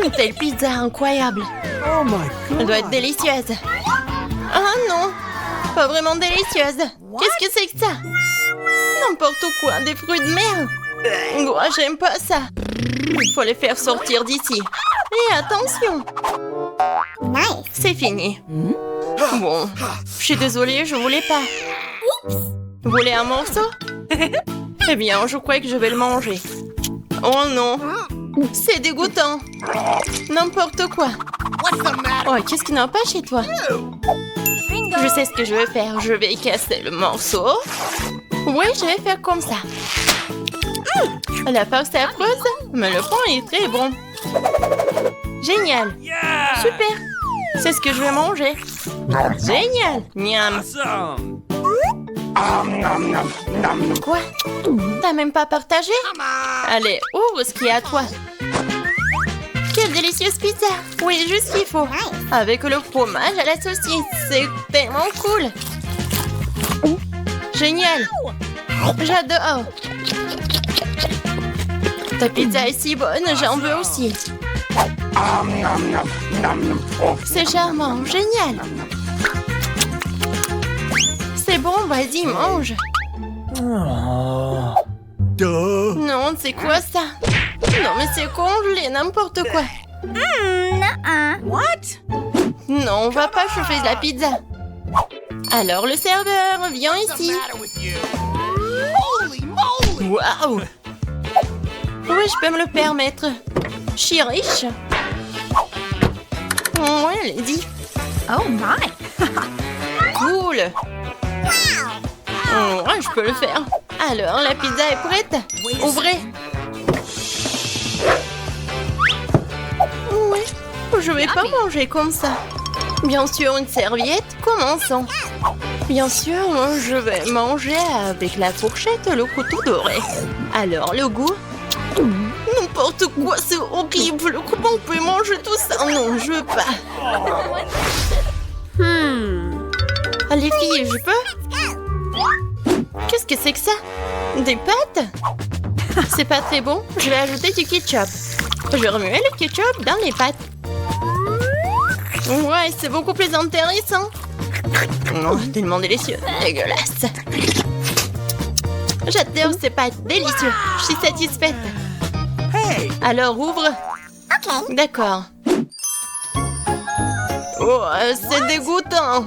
Une telle pizza incroyable. Oh my God. Elle doit être délicieuse. Ah non, pas vraiment délicieuse. Qu'est-ce que c'est que ça? N'importe quoi, des fruits de mer. Oh, j'aime pas ça. Il faut les faire sortir d'ici. Et attention. C'est fini. Bon, je suis désolée, je voulais pas. Vous voulez un morceau? Eh bien, je crois que je vais le manger. Oh non, c'est dégoûtant. N'importe quoi. Oh, qu'est-ce qui n'a pas chez toi? Je sais ce que je vais faire. Je vais casser le morceau. Oui, je vais faire comme ça. La farce est affreuse, mais le pain est très bon. Génial. Yeah. Super. C'est ce que je vais manger. Génial. Miam. Awesome. Quoi? T'as même pas partagé? Allez, ouvre ce qu'il y a à toi. Quelle délicieuse pizza. Oui, juste ce qu'il faut. Avec le fromage à la saucisse. C'est tellement cool. Génial. J'adore. Ta pizza est si bonne, j'en veux aussi. C'est charmant, génial. C'est bon, vas-y, mange. Duh. Non, c'est quoi ça? Non, mais c'est congelé, n'importe quoi. What? Non, on va pas chauffer de la pizza. Alors, le serveur, viens ici. Waouh! Oui, je peux me le permettre. Je suis riche. Ouais, allez-y. Oh my! Cool. Ouais, je peux le faire. Alors, la pizza est prête. Ouvrez. Ouais, je vais pas manger comme ça. Bien sûr, une serviette. Commençons. Bien sûr, je vais manger avec la fourchette et le couteau doré. Alors, le goût? N'importe quoi, c'est horrible. Comment on peut manger tout ça? Non, je veux pas. Ah, les filles, je peux? Qu'est-ce que c'est que ça? Des pâtes? C'est pas très bon. Je vais ajouter du ketchup. Je vais remuer le ketchup dans les pâtes. Ouais, c'est beaucoup plus intéressant. Oh, tellement délicieux. Dégueulasse. J'adore ces pâtes. Délicieux. Je suis satisfaite. Hey. Alors, ouvre. D'accord. Oh, c'est dégoûtant.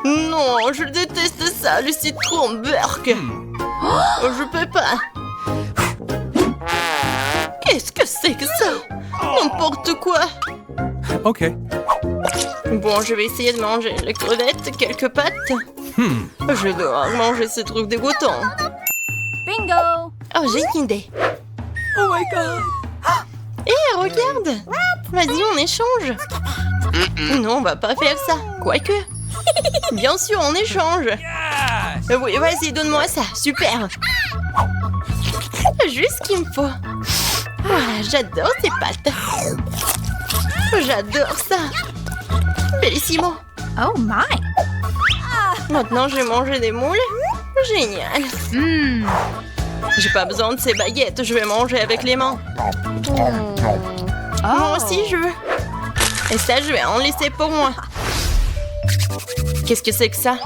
Non, je déteste ça, le citron burk. Oh, je peux pas. Qu'est-ce que c'est que ça? N'importe quoi. OK. Bon, je vais essayer de manger les crevettes, quelques pâtes. Je dois manger ce truc dégoûtant. Bingo! Oh, j'ai une idée. Oh my God. Hé, regarde. Vas-y, on échange. Non, on va pas faire ça. Quoique. Bien sûr, on échange. Yes. Oui, vas-y, donne-moi ça. Super. Juste ce qu'il me faut. Ah, j'adore ces pâtes. J'adore ça. Bellissimo. Oh my! Maintenant, je vais manger des moules. Génial. J'ai pas besoin de ces baguettes. Je vais manger avec les mains. Moi aussi, je veux. Et ça, je vais en laisser pour moi. Qu'est-ce que c'est que ça?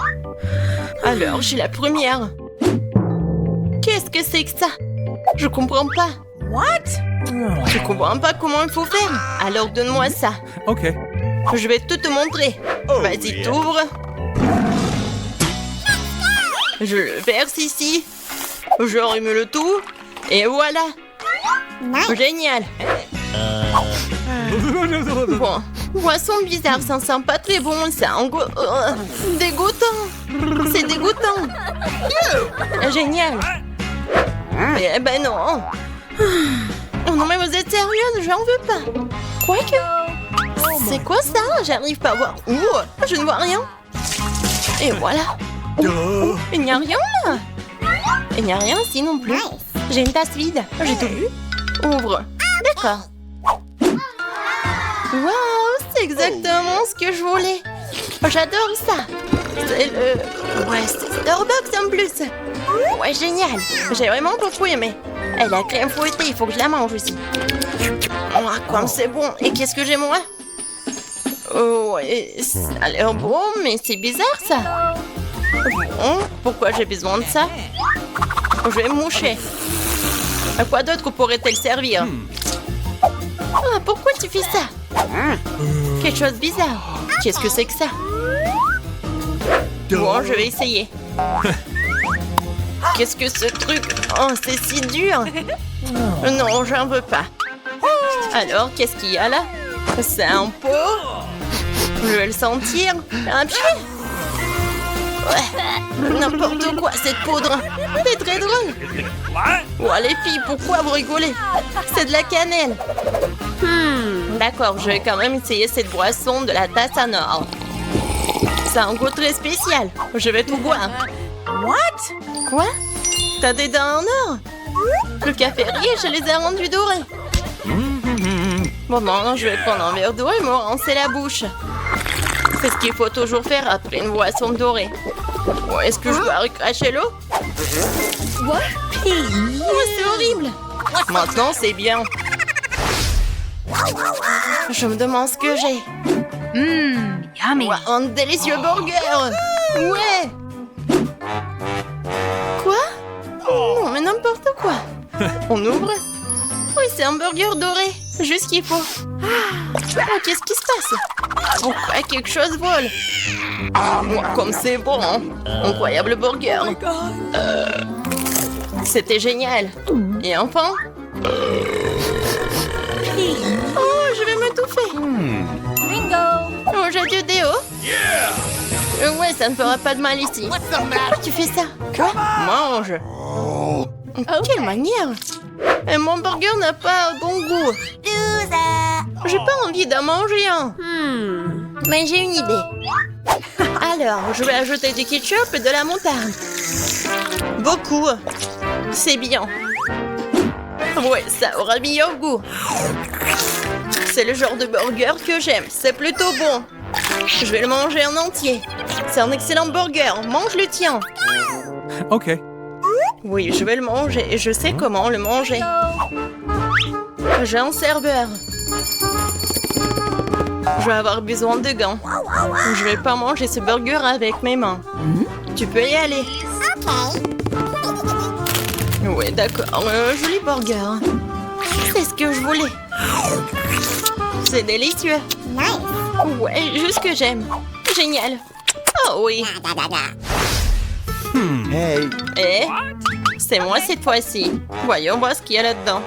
Alors, je suis la première. Qu'est-ce que c'est que ça? Je comprends pas. What? Je comprends pas comment il faut faire. Alors, donne-moi ça. Okay. Je vais tout te montrer. Vas-y, t'ouvres. Je le verse ici. Je rime le tout. Et voilà. Génial. Bon, boisson bizarre, ça sent pas très bon, ça. Dégoûtant. C'est dégoûtant. Génial. Eh ben non. Oh non, mais vous êtes sérieuse, j'en veux pas. Quoique. C'est quoi ça? J'arrive pas à voir. Ouh, je ne vois rien. Et voilà. Il n'y a rien là. Il n'y a rien ici non plus. J'ai une tasse vide. J'ai tout vu. Ouvre. D'accord. Waouh, c'est exactement ce que je voulais. J'adore ça. C'est le... Ouais, c'est Starbucks en plus. Ouais, génial. J'ai vraiment beaucoup aimé. Et la crème fouettée, il faut que je la mange aussi. Oh, comme c'est bon. Et qu'est-ce que j'ai moi? Oh, ouais, ça a l'air bon, mais c'est bizarre ça. Bon, pourquoi j'ai besoin de ça? Je vais me moucher. À quoi d'autre pourrait-elle servir? Ah, pourquoi tu fais ça? Quelque chose de bizarre. Qu'est-ce que c'est que ça? Bon, je vais essayer. Qu'est-ce que ce truc? Oh, c'est si dur. Non, j'en veux pas. Alors, qu'est-ce qu'il y a là? C'est un pot. Je vais le sentir. Un pied. Ouais. N'importe quoi, cette poudre. C'est très drôle. Oh, les filles, pourquoi vous rigolez? C'est de la cannelle. D'accord, je vais quand même essayer cette boisson de la tasse en or. C'est un goût très spécial. Je vais tout boire. What? Quoi? T'as des dents en or? Le café-rier, je les ai rendus dorés. Bon, maintenant, je vais prendre un verre d'eau et me rincer la bouche. C'est ce qu'il faut toujours faire après une boisson dorée. Oh, est-ce que je dois recracher l'eau? What? Oh, c'est horrible. Maintenant, c'est bien. Je me demande ce que j'ai. Yummy. Wow, un délicieux burger. Ouais. Quoi? Non, mais n'importe quoi. On ouvre? Oui, c'est un burger doré. Juste ce qu'il faut. Oh, qu'est-ce qui se passe? Pourquoi quelque chose vole? Oh, comme c'est bon, hein? Incroyable burger. C'était génial. Et enfin? Oh, je vais m'étouffer. Bingo. Oh, j'ai du déo. Ouais, ça ne fera pas de mal ici. Pourquoi tu fais ça? Quoi? Mange. Quelle manière? Et mon burger n'a pas bon goût. J'ai pas envie d'en manger un. Mais j'ai une idée. Alors, je vais ajouter du ketchup et de la moutarde. Beaucoup. C'est bien. Ouais, ça aura meilleur goût. C'est le genre de burger que j'aime. C'est plutôt bon. Je vais le manger en entier. C'est un excellent burger. Mange le tien. Okay. Oui, je vais le manger et je sais comment le manger. J'ai un serveur. Je vais avoir besoin de gants. Je vais pas manger ce burger avec mes mains. Tu peux y aller. Oui, d'accord. Joli burger. C'est ce que je voulais. C'est délicieux. Ouais, juste ce que j'aime. Génial. Oh oui. Hey. Eh? C'est moi cette fois-ci. Voyons voir ce qu'il y a là-dedans.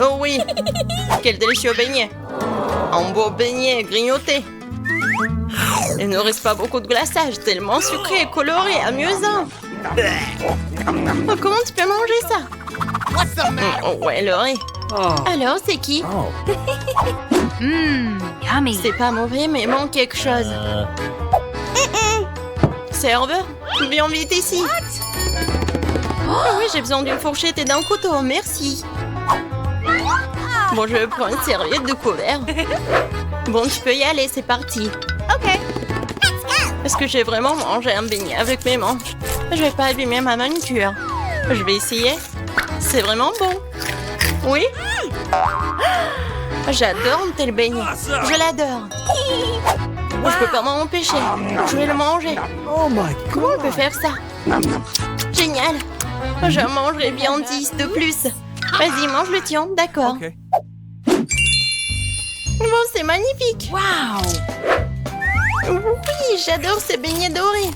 Oh oui. Quel délicieux beignet. Un beau beignet grignoté. Il ne reste pas beaucoup de glaçage, tellement sucré et coloré, amusant. Oh, comment tu peux manger ça? Oh, ouais, Laurie. Alors, c'est qui? Yummy. C'est pas mauvais, mais il manque quelque chose. Serveur, viens vite ici. Oh oui, j'ai besoin d'une fourchette et d'un couteau, merci. Bon, je prends une serviette de couvert. Bon, tu peux y aller, c'est parti. Okay. Est-ce que j'ai vraiment mangé un beignet avec mes mains? Je vais pas abîmer ma manucure. Je vais essayer. C'est vraiment bon. Oui? J'adore un tel beignet. Je l'adore. Je peux pas m'en empêcher. Je vais le manger. Oh my Comment on god. peut faire ça? Génial. Je mangerai bien 10 de plus. Vas-y, mange le tien. D'accord. Okay. Bon, c'est magnifique. Wow. Oui, j'adore ces beignets dorés.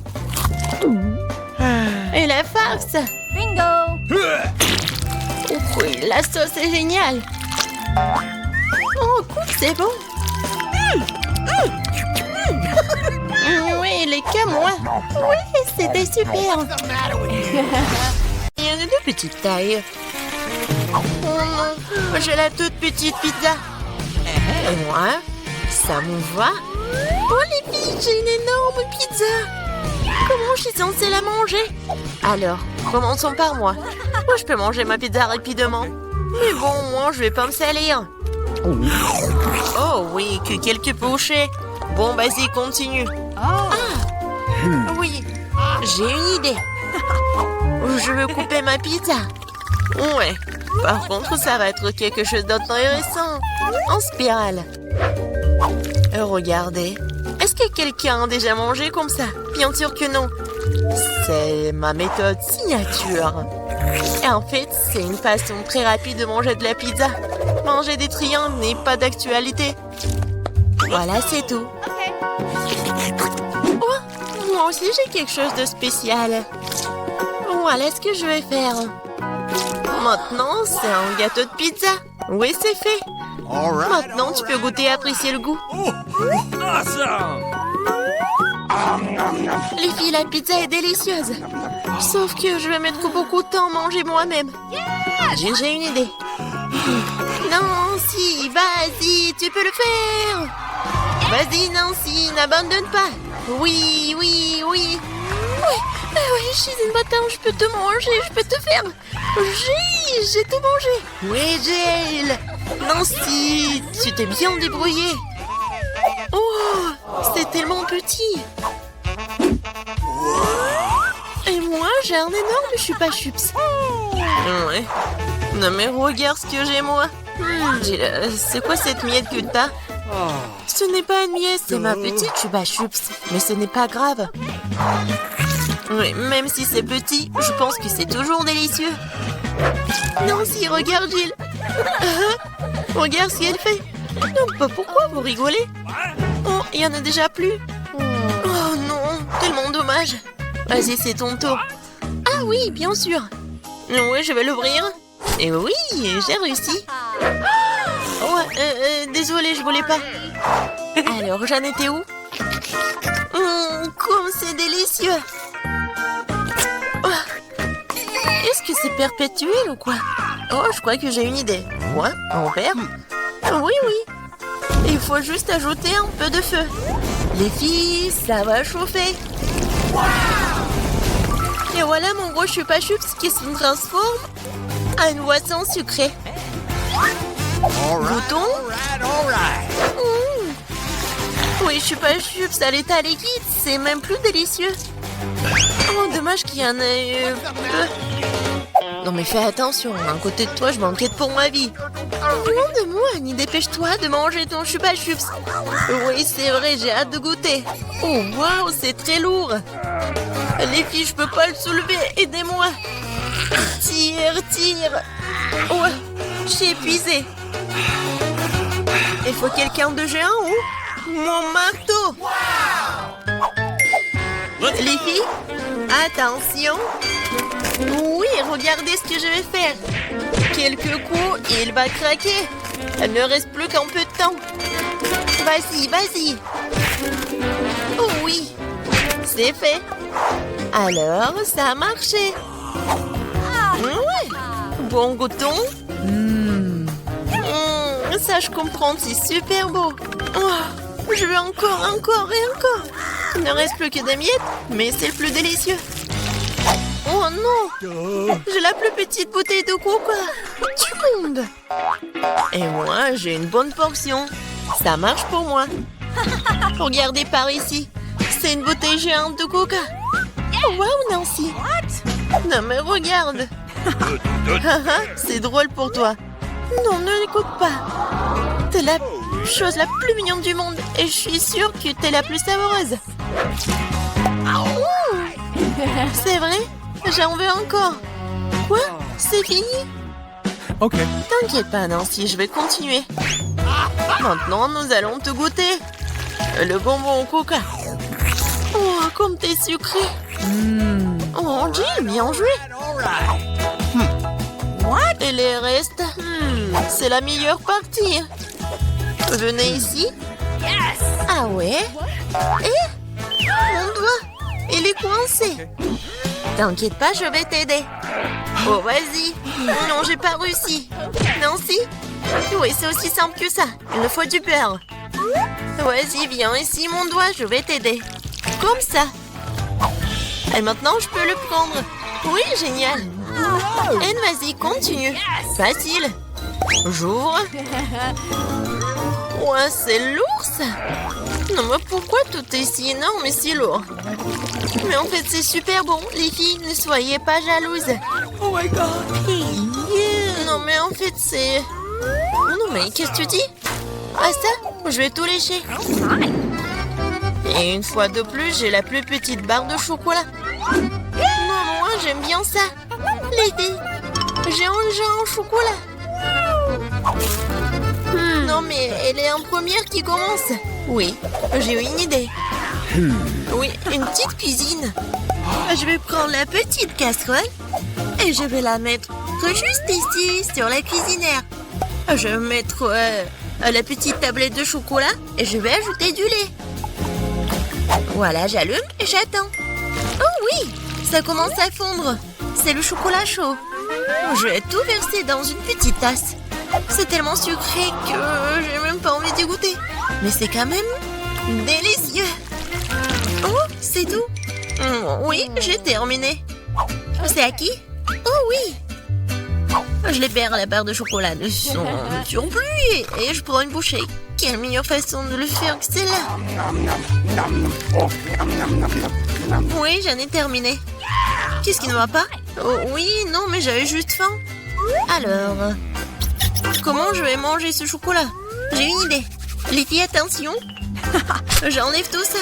Et la farce. Bingo. Oui, la sauce est géniale. Oh, cool, c'est bon. Oui, les moi. Oui, c'était super. Il y en a de petite taille. Oh non, j'ai la toute petite pizza. Et moi, ça me va. Oh les filles, j'ai une énorme pizza. Comment je suis censée la manger? Alors, commençons par moi. Moi, je peux manger ma pizza rapidement. Mais bon, moi, je vais pas me salir. Oh oui, que quelques bouchées. Bon, vas-y, continue. Oh. Oui, j'ai une idée. Je veux couper ma pizza. Ouais, par contre, ça va être quelque chose d'intéressant. En spirale. Regardez. Est-ce que quelqu'un a déjà mangé comme ça? Bien sûr que non. C'est ma méthode signature. Et en fait, c'est une façon très rapide de manger de la pizza. Manger des triangles n'est pas d'actualité. Voilà, c'est tout. Oh, moi aussi, j'ai quelque chose de spécial. Voilà ce que je vais faire. Maintenant, c'est un gâteau de pizza. Oui, c'est fait. All right. Maintenant, tu peux goûter et apprécier le goût. Oh, awesome. Les filles, la pizza est délicieuse. Sauf que je vais mettre beaucoup de temps à manger moi-même. J'ai une idée. Nancy, vas-y, tu peux le faire. Vas-y, Nancy, n'abandonne pas. Oui, oui, oui. Oui, je suis une bâtarde, je peux te manger, je peux te faire. J'ai tout mangé. Oui, Jill. Nancy, tu t'es bien débrouillée. Oh, c'est tellement petit. Et moi, j'ai un énorme chupa-chups. Ouais. Non mais regarde ce que j'ai moi. Jill, c'est quoi cette miette que t'as? Ce n'est pas une miette, c'est ma petite chupa-chups. Mais ce n'est pas grave. Oui, même si c'est petit, je pense que c'est toujours délicieux. Nancy, regarde Jill. Regarde ce qu'elle fait. Non, pas pourquoi vous rigolez? Oh, il y en a déjà plus. Oh non, tellement dommage. Vas-y, c'est ton tour. Ah oui, bien sûr. Oui, je vais l'ouvrir. Et oui, j'ai réussi. Oh, désolée, je voulais pas. Alors, j'en étais où? Comme c'est délicieux. Oh. Est-ce que c'est perpétuel ou quoi? Oh, je crois que j'ai une idée. Quoi? En verre? Oui, oui. Il faut juste ajouter un peu de feu. Les filles, ça va chauffer. Et voilà mon gros chupa-chups qui se transforme en une boisson sucrée. All right. Goûtons. All right. Oui, chupa-chups à l'état liquide, c'est même plus délicieux. Oh, dommage qu'il y en ait peu. Non mais fais attention, à côté de toi, je m'inquiète pour ma vie. Loin de moi, Annie, dépêche-toi de manger ton chupa-chups. Oui, c'est vrai, j'ai hâte de goûter. Oh, waouh, c'est très lourd. Les filles, je peux pas le soulever, aidez-moi. Tire, tire. Ouais, je suis épuisée. Il faut quelqu'un de géant ou mon marteau. Les filles, attention. Oui, regardez ce que je vais faire. Quelques coups et il va craquer. Il ne reste plus qu'un peu de temps. Vas-y, vas-y. Oh oui, c'est fait. Alors, ça a marché. Ouais. Bon, goûtons. Ça, je comprends, c'est super beau. Oh, je veux encore et encore. Il ne reste plus que des miettes, mais c'est le plus délicieux. Oh non! J'ai la plus petite bouteille de coca du monde. Et moi, j'ai une bonne portion. Ça marche pour moi. Regardez par ici. C'est une bouteille géante de coca. Oh, wow, Nancy. Non, mais regarde. C'est drôle pour toi. Non, ne l'écoute pas. T'es la chose la plus mignonne du monde. Et je suis sûre que t'es la plus savoureuse. C'est vrai? J'en veux encore. Quoi? C'est fini? OK. T'inquiète pas, Nancy, je vais continuer. Maintenant, nous allons te goûter. Le bonbon au coca. Oh, comme t'es sucré. Oh, Jill, bien joué. Et les restes? C'est la meilleure partie. Venez ici. Ah ouais? Et? Mon doigt, il est coincé. T'inquiète pas, je vais t'aider. Oh, vas-y. Non, j'ai pas réussi. Nancy? Oui, c'est aussi simple que ça. Il me faut du beurre. Vas-y, viens ici, mon doigt, je vais t'aider. Comme ça. Et maintenant, je peux le prendre. Oui, génial. Et vas-y, continue. Facile. J'ouvre. Ouais, c'est lourd, ça. Non, mais pourquoi tout est si énorme et si lourd? Mais en fait, c'est super bon. Les filles, ne soyez pas jalouses. Oh my God. Non, mais en fait, c'est... Non, mais qu'est-ce que tu dis? Ah, ça? Je vais tout lécher. Et une fois de plus, j'ai la plus petite barre de chocolat. Non, moi, j'aime bien ça. Les filles, j'ai un chocolat. Non, mais elle est en première qui commence. Oui, j'ai une idée. Oui, une petite cuisine. Je vais prendre la petite casserole et je vais la mettre juste ici, sur la cuisinière. Je vais mettre la petite tablette de chocolat et je vais ajouter du lait. Voilà, j'allume et j'attends. Oh oui, ça commence à fondre. C'est le chocolat chaud. Je vais tout verser dans une petite tasse. C'est tellement sucré que j'ai même pas envie d'y goûter. Mais c'est quand même délicieux. Oh, c'est tout. Oui, j'ai terminé. C'est à qui? Oh oui. Je libère la barre de chocolat de son surplus et je prends une bouchée. Quelle meilleure façon de le faire que celle-là? Oui, j'en ai terminé. Qu'est-ce qui ne va pas? Oh, oui, non, mais j'avais juste faim. Alors, comment je vais manger ce chocolat? J'ai une idée. Les filles, attention. J'enlève tout ça.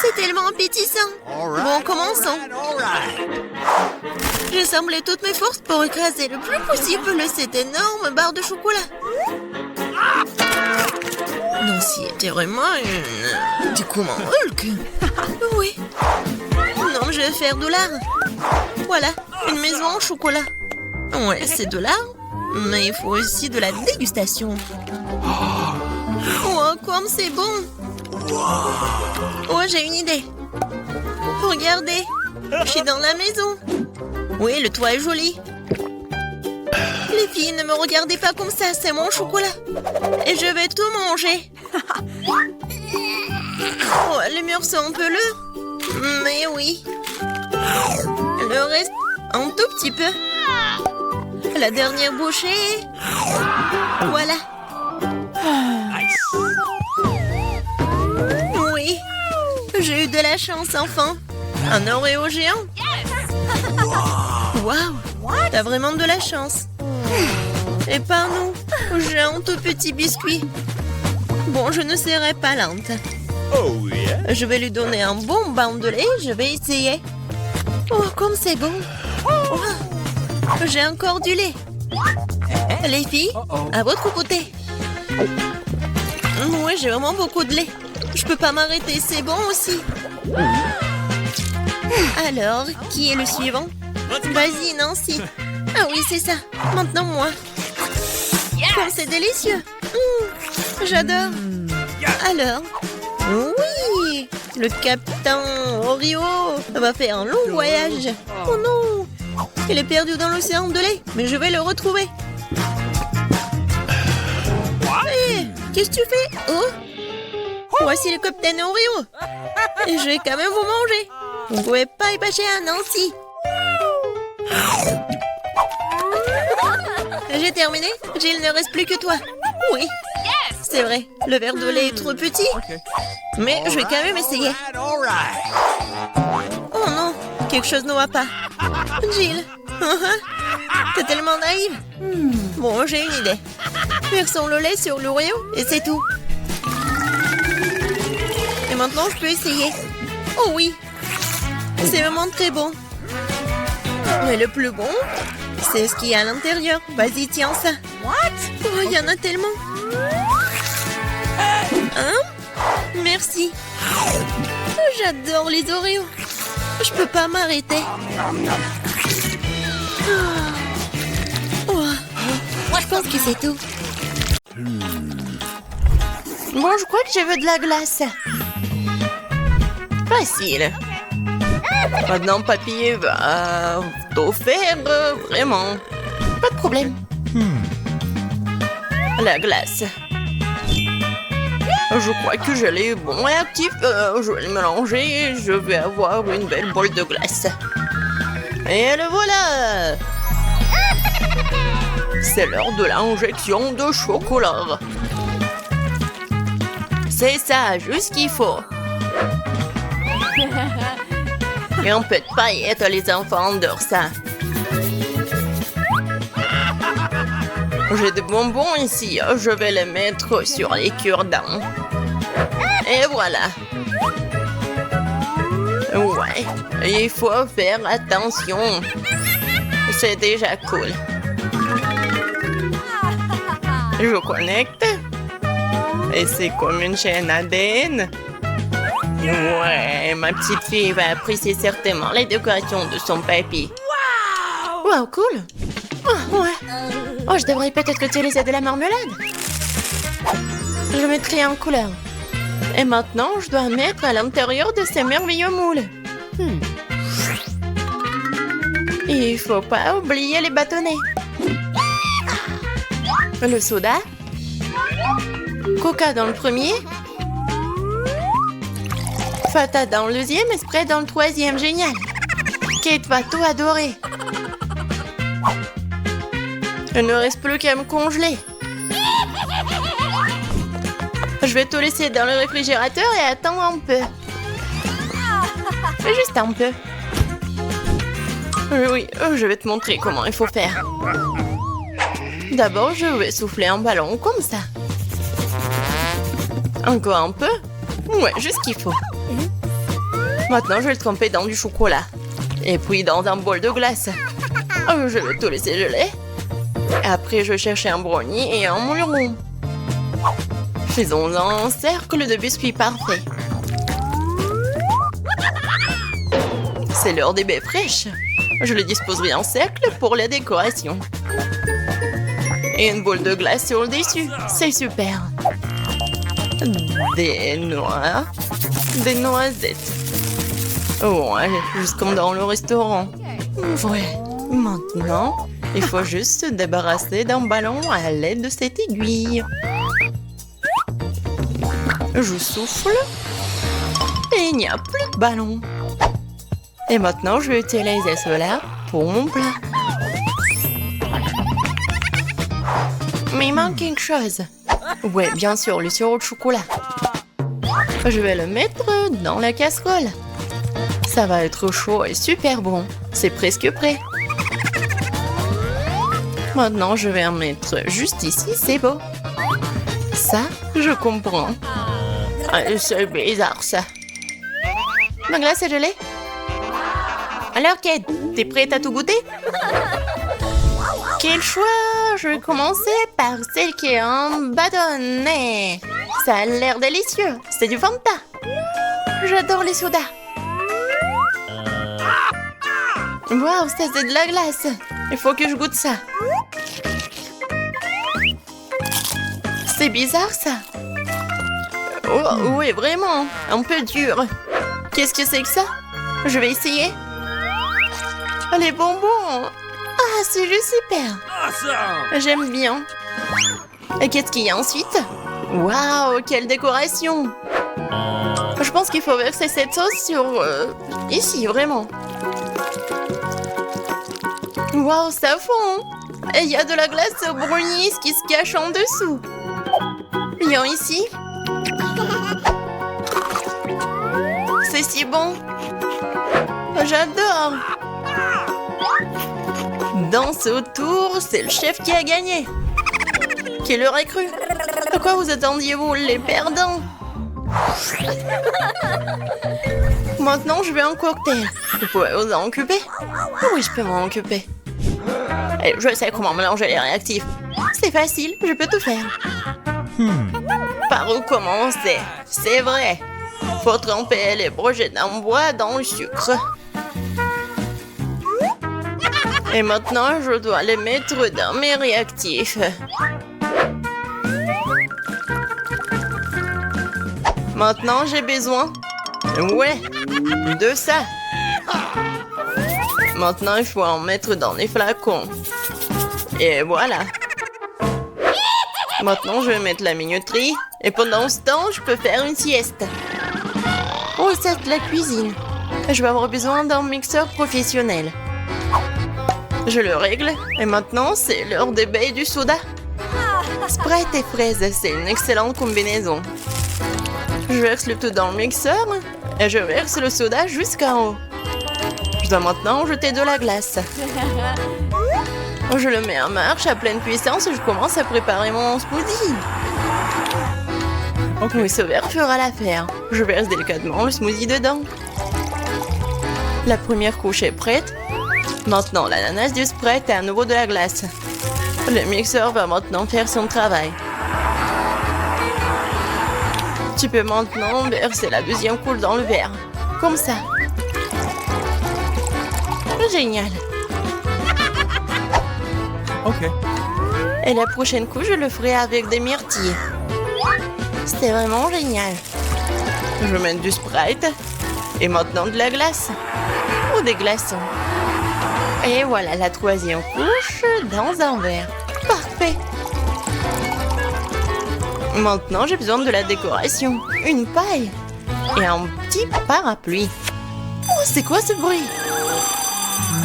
C'est tellement appétissant. Bon, commençons. J'ai semblé toutes mes forces pour écraser le plus possible cette énorme barre de chocolat. Nancy était vraiment une... Du coup, mon Hulk. Oui. Non, je vais faire de l'art. Voilà, une maison en chocolat. Ouais, c'est de l'art, mais il faut aussi de la dégustation. Oh, comme c'est bon. Oh, j'ai une idée. Regardez, je suis dans la maison. Oui, le toit est joli. Les filles, ne me regardez pas comme ça, c'est mon chocolat. Et je vais tout manger. Oh, les murs sont un peu lourds. Mais oui. Le reste, un tout petit peu. La dernière bouchée. Voilà. Oui. J'ai eu de la chance, enfin. Un Oreo géant. Waouh. T'as vraiment de la chance. Et pas nous. J'ai un tout petit biscuit. Bon, je ne serai pas lente. Oh, yeah. Je vais lui donner un bon bain de lait. Je vais essayer. Oh, comme c'est bon. Oh, j'ai encore du lait. Les filles, à votre côté. Oui, j'ai vraiment beaucoup de lait. Je peux pas m'arrêter, c'est bon aussi. Alors, qui est le suivant? Vas-y, Nancy. Ah oui, c'est ça. Maintenant, moi. Oh, c'est délicieux. J'adore. Alors, oui, le capitaine Oreo va faire un long voyage. Oh non, il est perdu dans l'océan de lait, mais je vais le retrouver. Hé, qu'est-ce que tu fais? Oh, voici le capitaine Oreo. Et je vais quand même vous manger. Vous ne pouvez pas y passer à Nancy. J'ai terminé. Jill, ne reste plus que toi. Oui. C'est vrai, le verre de lait est trop petit. Mais je vais quand même essayer. Oh non, quelque chose ne va pas. Jill. T'es tellement naïve. Bon, j'ai une idée. Versons le lait sur l'Oreo et c'est tout. Et maintenant, je peux essayer. Oh oui, c'est vraiment très bon. Mais le plus bon, c'est ce qu'il y a à l'intérieur. Vas-y, tiens ça. Oh, il y en a tellement. Hein? Merci. J'adore les Oreos. Je peux pas m'arrêter. Oh. Je pense que c'est tout. Bon, je crois que je veux de la glace. Facile. Maintenant, papy va tout faire vraiment. Pas de problème. La glace. Je crois que je l'ai bon et actif. Je vais le mélanger et je vais avoir une belle boule de glace. Et le voilà! C'est l'heure de l'injection de chocolat. C'est ça, juste ce qu'il faut. Et un peu de paillettes, les enfants adorent ça. J'ai des bonbons ici, je vais les mettre sur les cure-dents. Et voilà. Ouais, il faut faire attention. C'est déjà cool. Je connecte. Et c'est comme une chaîne ADN. Ouais, ma petite fille va apprécier certainement les décorations de son papy. Wow, cool. Oh, ouais. Oh, je devrais peut-être utiliser de la marmelade. Je mettrai en couleur. Et maintenant, je dois mettre à l'intérieur de ces merveilleux moules. Il faut pas oublier les bâtonnets. Le soda. Coca dans le premier. Fata dans le deuxième et spray dans le troisième. Génial. Kate va tout adorer. Il ne reste plus qu'à me congeler. Je vais tout laisser dans le réfrigérateur et attendre un peu. Juste un peu. Oui, je vais te montrer comment il faut faire. D'abord, je vais souffler un ballon comme ça. Encore un peu. Ouais, juste ce qu'il faut. Maintenant, je vais le tremper dans du chocolat. Et puis dans un bol de glace. Je vais tout laisser geler. Après, je vais chercher un brownie et un moule rond. Faisons un cercle de biscuits parfait. C'est l'heure des baies fraîches. Je les disposerai en cercle pour la décoration. Et une boule de glace sur le dessus. C'est super. Des noix. Des noisettes. Ouais, juste comme dans le restaurant. Ouais. Maintenant, il faut juste se débarrasser d'un ballon à l'aide de cette aiguille. Je souffle. Et il n'y a plus de ballon. Et maintenant, je vais utiliser cela pour mon plat. Mais il manque quelque chose. Ouais, bien sûr, le sirop de chocolat. Je vais le mettre dans la casserole. Ça va être chaud et super bon. C'est presque prêt. Maintenant, je vais en mettre juste ici, c'est beau. Ça, je comprends. C'est bizarre, ça. Ma glace est gelée. Alors, Kate, t'es prête à tout goûter? Quel choix! Je vais commencer par celle qui est en bâtonnet. Ça a l'air délicieux. C'est du Fanta. J'adore les sodas. Waouh, ça c'est de la glace. Il faut que je goûte ça. C'est bizarre, ça. Oh, oui, vraiment. Un peu dur. Qu'est-ce que c'est que ça? Je vais essayer. Les bonbons. Ah, c'est juste super. Awesome! J'aime bien. Et qu'est-ce qu'il y a ensuite? Waouh, quelle décoration! Je pense qu'il faut verser cette sauce sur... ici, vraiment. Waouh, ça fond! Et il y a de la glace au brownies qui se cache en dessous. Viens ici. C'est si bon. J'adore. Dans ce tour, c'est le chef qui a gagné. Qui l'aurait cru? À quoi vous attendiez-vous, les perdants? Maintenant, je veux un cocktail. Vous pouvez vous en occuper? Oui, je peux m'en occuper. Et je sais comment mélanger les réactifs. C'est facile, je peux tout faire. Par où commencer? C'est vrai. Faut tremper les brochets d'ambois dans le sucre. Et maintenant, je dois les mettre dans mes réactifs. Maintenant, j'ai besoin... Ouais, de ça. Maintenant, il faut en mettre dans les flacons. Et voilà. Maintenant, je vais mettre la minuterie. Et pendant ce temps, je peux faire une sieste. Oh, c'est de la cuisine. Je vais avoir besoin d'un mixeur professionnel. Je le règle. Et maintenant, c'est l'heure des baies et du soda. Sprite et fraises, c'est une excellente combinaison. Je verse le tout dans le mixeur. Et je verse le soda jusqu'en haut. Je dois maintenant jeter de la glace. Je le mets en marche à pleine puissance et je commence à préparer mon smoothie. Oui, ce verre fera l'affaire. Je verse délicatement le smoothie dedans. La première couche est prête. Maintenant, l'ananas du Sprite et à nouveau de la glace. Le mixeur va maintenant faire son travail. Tu peux maintenant verser la deuxième couche dans le verre. Comme ça. Génial. Okay. Et la prochaine couche, je le ferai avec des myrtilles. C'est vraiment génial. Je vais mettre du Sprite. Et maintenant de la glace. Ou des glaçons. Et voilà la troisième couche dans un verre. Parfait. Maintenant, j'ai besoin de la décoration. Une paille. Et un petit parapluie. Oh, c'est quoi ce bruit?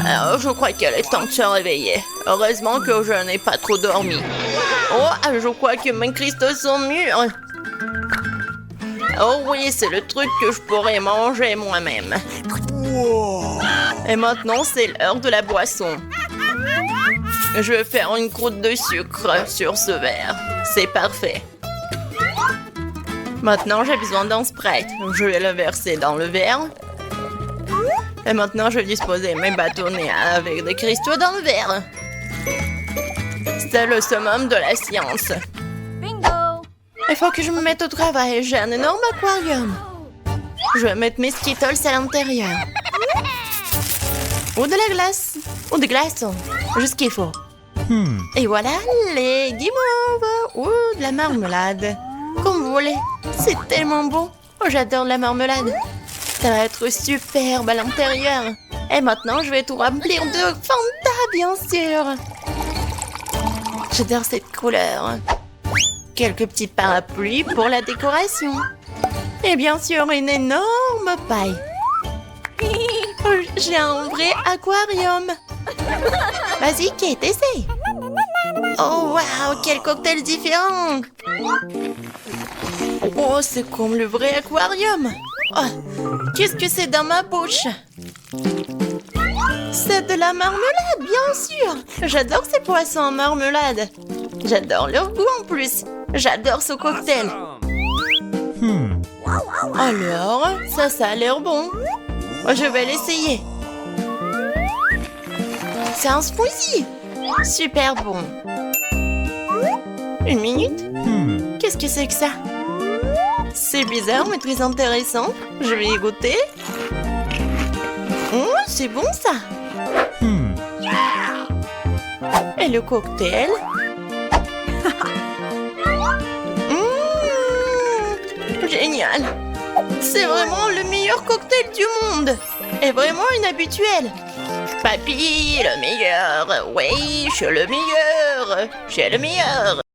Alors, je crois qu'il est temps de se réveiller. Heureusement que je n'ai pas trop dormi. Oh, je crois que mes cristaux sont mûrs. Oh oui, c'est le truc que je pourrais manger moi-même. Et maintenant, c'est l'heure de la boisson. Je vais faire une croûte de sucre sur ce verre. C'est parfait. Maintenant, j'ai besoin d'un Sprite. Je vais le verser dans le verre. Et maintenant, je vais disposer mes bâtonnets avec des cristaux dans le verre. C'est le summum de la science. Bingo! Il faut que je me mette au travail. J'ai un énorme aquarium. Je vais mettre mes Skittles à l'intérieur. Ou de la glace. Ou des glaçons. Juste ce qu'il faut. Et voilà les guimauves. Ou de la marmelade. Comme vous voulez. C'est tellement beau. Oh, j'adore la marmelade. Ça va être superbe à l'intérieur. Et maintenant, je vais tout remplir de Fanta, bien sûr. J'adore cette couleur. Quelques petits parapluies pour la décoration. Et bien sûr, une énorme paille. Oh, j'ai un vrai aquarium. Vas-y, Kate, essaye. Oh, waouh, quel cocktail différent. Oh, c'est comme le vrai aquarium. Oh, qu'est-ce que c'est dans ma bouche? C'est de la marmelade, bien sûr. J'adore ces poissons en marmelade. J'adore leur goût en plus. J'adore ce cocktail. Alors, ça a l'air bon. Je vais l'essayer. C'est un smoothie. Super bon. Une minute. Qu'est-ce que c'est que ça? C'est bizarre, mais très intéressant. Je vais y goûter. Oh, c'est bon, ça. Et le cocktail? Génial. C'est vraiment le meilleur cocktail du monde. Et vraiment inhabituel. Papy, le meilleur. Oui, je suis le meilleur. Je suis le meilleur.